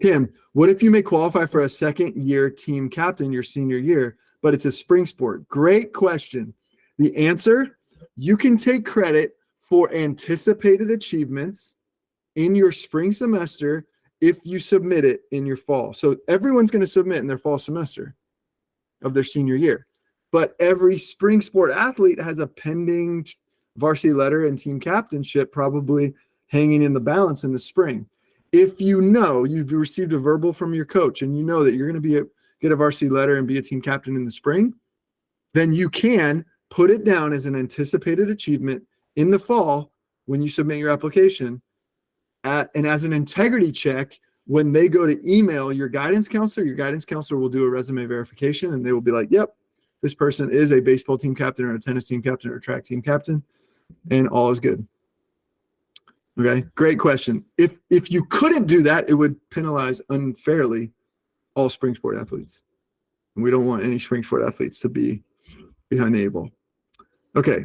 Kim, what if you may qualify for a second-year team captain your senior year, but it's a spring sport? Great question. The answer, you can take credit for anticipated achievements in your spring semester if you submit it in your fall. So everyone's going to submit in their fall semester of their senior year. But every spring sport athlete has a pending varsity letter and team captainship probably hanging in the balance in the spring. If you know you've received a verbal from your coach and you know that you're going to get a varsity letter and be a team captain in the spring, then you can put it down as an anticipated achievement in the fall when you submit your application and as an integrity check when they go to email your guidance counselor will do a resume verification and they will be like, yep, this person is a baseball team captain or a tennis team captain or a track team captain, and all is good. Okay, great question. If you couldn't do that, it would penalize unfairly all spring sport athletes. And we don't want any spring sport athletes to be behind the eight ball. Okay,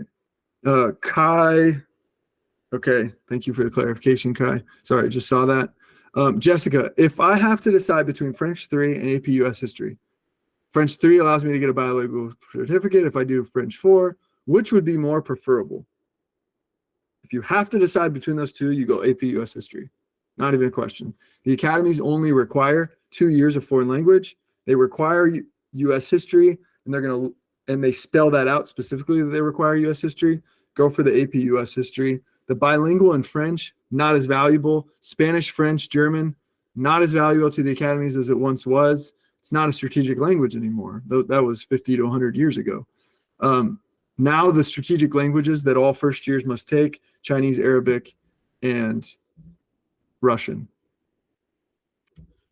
Kai. Okay, thank you for the clarification, Kai. Sorry, I just saw that. Jessica, if I have to decide between French 3 and AP US History, French 3 allows me to get a bilingual certificate. If I do French 4, which would be more preferable? If you have to decide between those two, you go AP US History. Not even a question. The academies only require 2 years of foreign language. They require US History, and they spell that out specifically that they require US History. Go for the AP US History. The bilingual in French, not as valuable. Spanish, French, German, not as valuable to the academies as it once was. It's not a strategic language anymore. That was 50 to 100 years ago. Now the strategic languages that all first years must take, Chinese, Arabic, and Russian.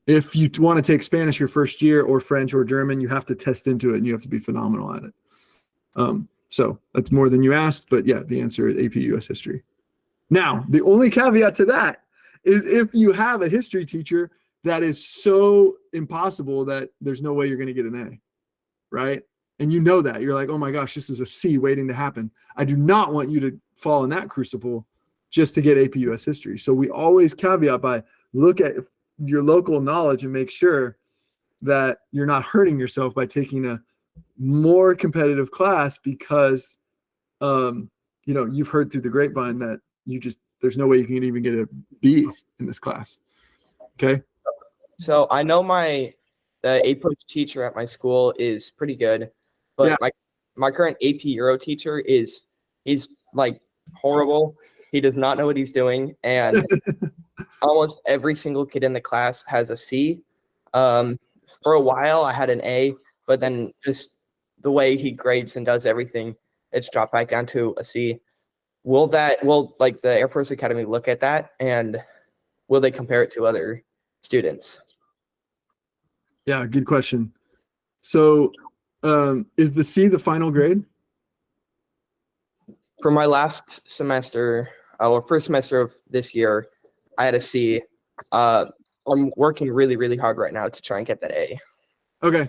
If you want to take Spanish your first year or French or German, you have to test into it and you have to be phenomenal at it. So that's more than you asked, but yeah, the answer is AP US History. Now, the only caveat to that is if you have a history teacher that is so impossible that there's no way you're going to get an A, right? And you know that. You're like, oh my gosh, this is a C waiting to happen. I do not want you to fall in that crucible just to get AP US History. So we always caveat by look at your local knowledge and make sure that you're not hurting yourself by taking a more competitive class because, you've heard through the grapevine that there's no way you can even get a B in this class. Okay. So I know the AP teacher at my school is pretty good, but yeah. my current AP Euro teacher he's like horrible. He does not know what he's doing. And almost every single kid in the class has a C. For a while I had an A, but then just the way he grades and does everything, it's dropped back down to a C. Will the Air Force Academy look at that and will they compare it to other students? Yeah, good question. So is the C the final grade? For my last semester, or first semester of this year, I had a C. I'm working really, really hard right now to try and get that A. Okay.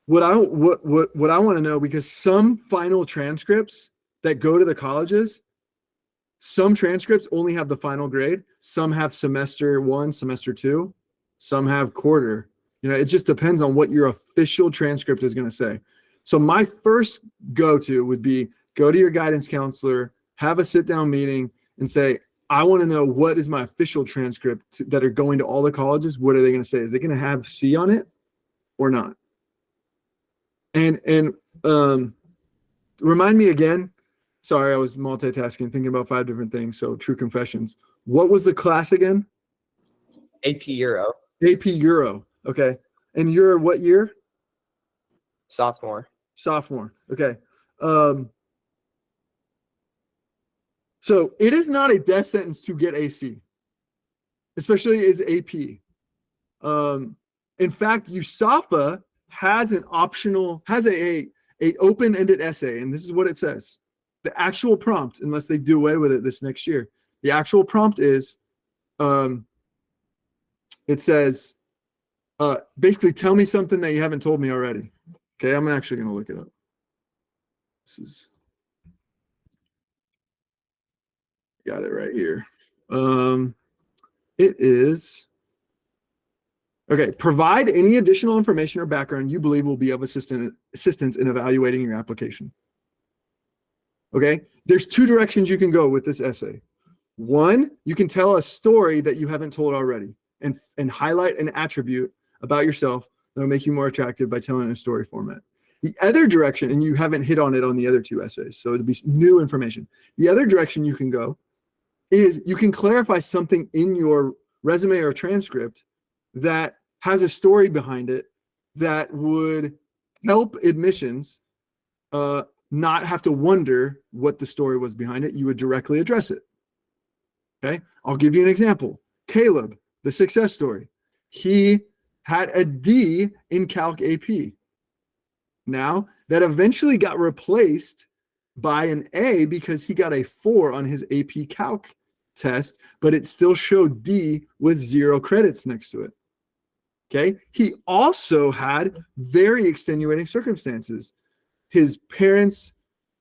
What I want to know, because some final transcripts that go to the colleges, some transcripts only have the final grade. Some have semester 1, semester 2. Some have quarter. It just depends on what your official transcript is going to say. So my first go-to would be go to your guidance counselor, have a sit-down meeting, and say, I want to know what is my official transcript that are going to all the colleges. What are they going to say? Is it going to have C on it or not? And remind me again. Sorry, I was multitasking, thinking about 5 different things. So true confessions. What was the class again? AP Euro. AP Euro. Okay. And you're what year? Sophomore. Okay. So it is not a death sentence to get AC, especially as AP. In fact, USAFA has an optional, has a open-ended essay, and this is what it says. The actual prompt, unless they do away with it this next year, the actual prompt is, it says, basically tell me something that you haven't told me already. Okay, I'm actually going to look it up. This is, got it right here. It is, okay, provide any additional information or background you believe will be of assistance in evaluating your application. Okay, there's two directions you can go with this essay. One, you can tell a story that you haven't told already and highlight an attribute about yourself that will make you more attractive by telling in a story format. The other direction, and you haven't hit on it on the other two essays, so it'll be new information. The other direction you can go is you can clarify something in your resume or transcript that has a story behind it that would help admissions not have to wonder what the story was behind it. You would directly address it. Okay, I'll give you an example. Caleb, the success story. He had a D in Calc AP. Now, that eventually got replaced by an A because he got a 4 on his AP Calc test, but it still showed D with 0 credits next to it. Okay, he also had very extenuating circumstances. His parents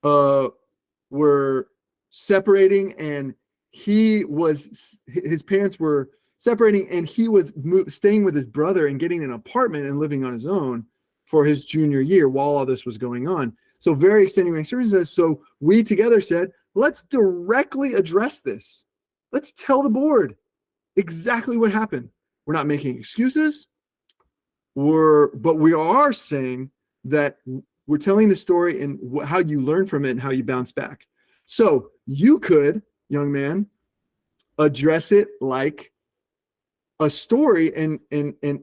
were separating, and his parents were separating, and he was staying with his brother and getting an apartment and living on his own for his junior year while all this was going on. So very extenuating circumstances. So we together said, let's directly address this. Let's tell the board exactly what happened. We're not making excuses. But we are saying that we're telling the story and how you learn from it and how you bounce back. So you could, young man, address it like a story and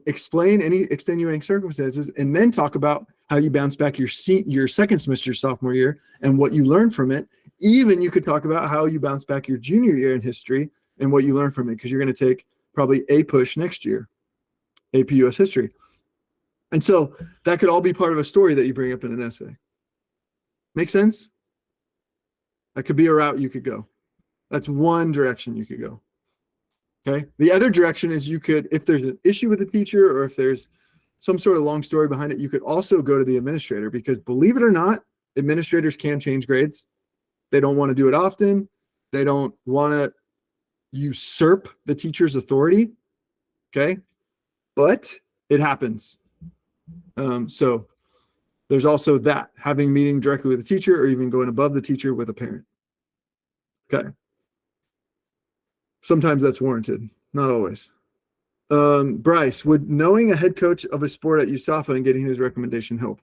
explain any extenuating circumstances, and then talk about how you bounce back your second semester sophomore year and what you learned from it. Even you could talk about how you bounce back your junior year in history and what you learned from it, because you're going to take probably a push next year, AP US history. And so that could all be part of a story that you bring up in an essay. Make sense? That could be a route you could go. That's one direction you could go. Okay. The other direction is you could, if there's an issue with the teacher or if there's some sort of long story behind it, you could also go to the administrator, because believe it or not, administrators can change grades. They don't want to do it often. They don't want to usurp the teacher's authority. Okay. But it happens. So there's also that, having a meeting directly with the teacher or even going above the teacher with a parent. Okay. Sometimes that's warranted, not always. Bryce, would knowing a head coach of a sport at USAFA and getting his recommendation help?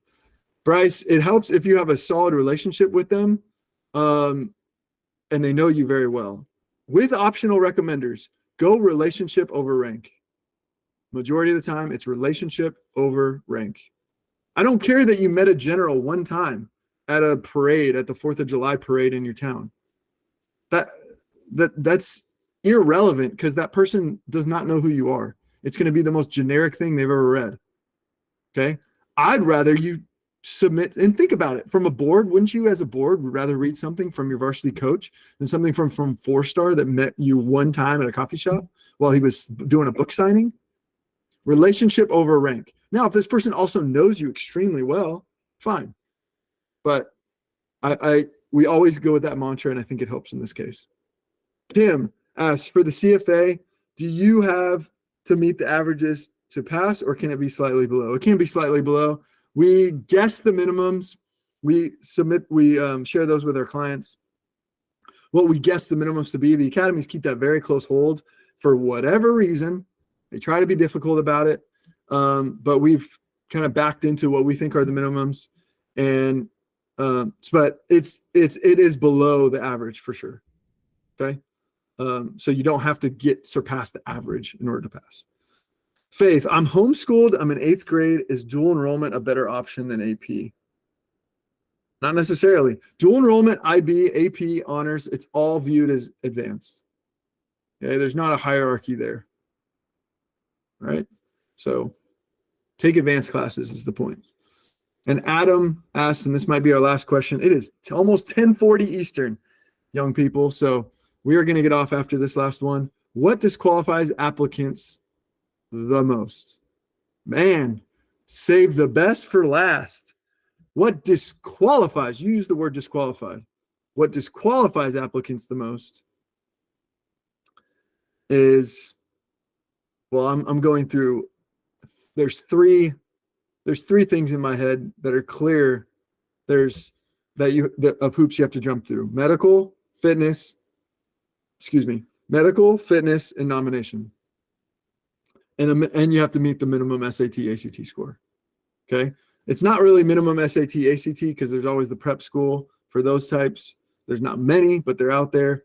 Bryce, it helps if you have a solid relationship with them and they know you very well. With optional recommenders, go relationship over rank. Majority of the time, it's relationship over rank. I don't care that you met a general one time at a parade, at the 4th of July parade in your town. That's irrelevant, because that person does not know who you are. It's going to be the most generic thing they've ever read. Okay. I'd rather you submit, and think about it from a board. Wouldn't you as a board rather read something from your varsity coach than something from 4-star that met you one time at a coffee shop while he was doing a book signing? Relationship over rank. Now, if this person also knows you extremely well, fine. But we always go with that mantra, and I think it helps in this case. Tim asks, for the CFA, do you have to meet the averages to pass, or can it be slightly below? It can be slightly below. We guess the minimums. We share those with our clients. What we guess the minimums to be, the academies keep that very close hold for whatever reason. They try to be difficult about it, but we've kind of backed into what we think are the minimums, and but it is below the average for sure. Okay, so you don't have to surpass the average in order to pass. Faith, I'm homeschooled. I'm in 8th grade. Is dual enrollment a better option than AP? Not necessarily. Dual enrollment, IB, AP, honors, it's all viewed as advanced. Okay, there's not a hierarchy there. Right? So Take advanced classes is the point. And Adam asked, and this might be our last question. It is almost 10:40 Eastern, young people. So we are going to get off after this last one. What disqualifies applicants the most? Man, save the best for last. What disqualifies? You use the word disqualified. What disqualifies applicants the most is, well, I'm going through, there's three things in my head that are clear. There's of hoops you have to jump through. Medical, fitness, and nomination. And you have to meet the minimum SAT, ACT score. Okay. It's not really minimum SAT, ACT because there's always the prep school for those types. There's not many, but they're out there.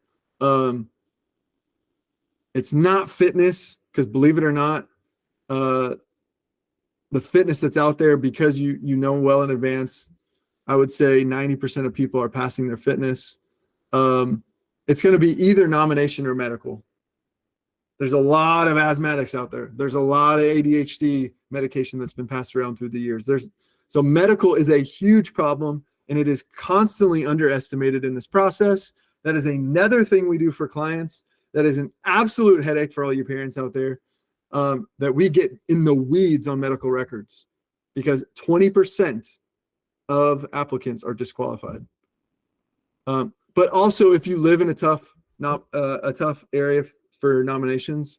It's not fitness because, believe it or not, the fitness that's out there, because you know well in advance, I would say 90% of people are passing their fitness. It's going to be either nomination or medical. There's a lot of asthmatics out there. There's a lot of ADHD medication that's been passed around through the years. So medical is a huge problem, and it is constantly underestimated in this process. That is another thing we do for clients. That is an absolute headache for all you parents out there, that we get in the weeds on medical records because 20% of applicants are disqualified. But also, if you live in a tough area for nominations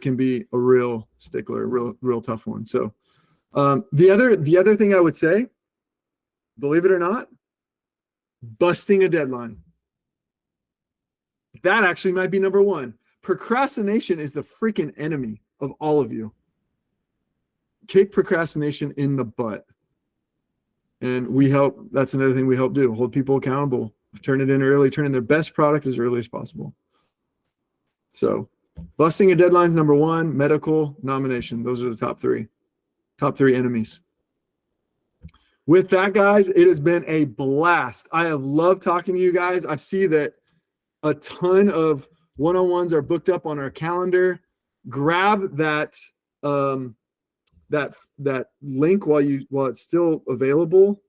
can be a real stickler, a real tough one. So the other thing I would say, believe it or not, busting a deadline. That actually might be number one. Procrastination is the freaking enemy of all of you. Kick procrastination in the butt. And that's another thing we help do, hold people accountable, turn it in early, turn in their best product as early as possible. So busting a deadline is number one, medical, nomination. Those are the top three enemies. With that, guys, it has been a blast. I have loved talking to you guys. I see that a ton of one-on-ones are booked up on our calendar. Grab that link while it's still available.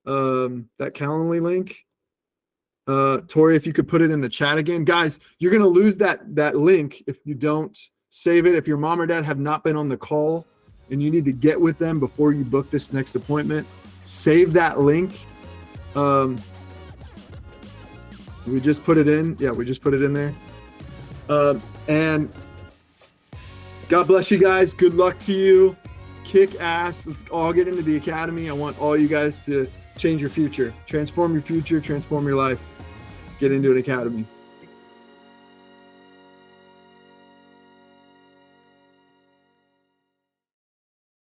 That Calendly link. Tori, if you could put it in the chat again. Guys, you're going to lose that link if you don't save it. If your mom or dad have not been on the call and you need to get with them before you book this next appointment, save that link. We just put it in. Yeah, we just put it in there. And God bless you guys. Good luck to you. Kick ass. Let's all get into the academy. I want all you guys to change your future, transform your future, transform your life. Get into an academy.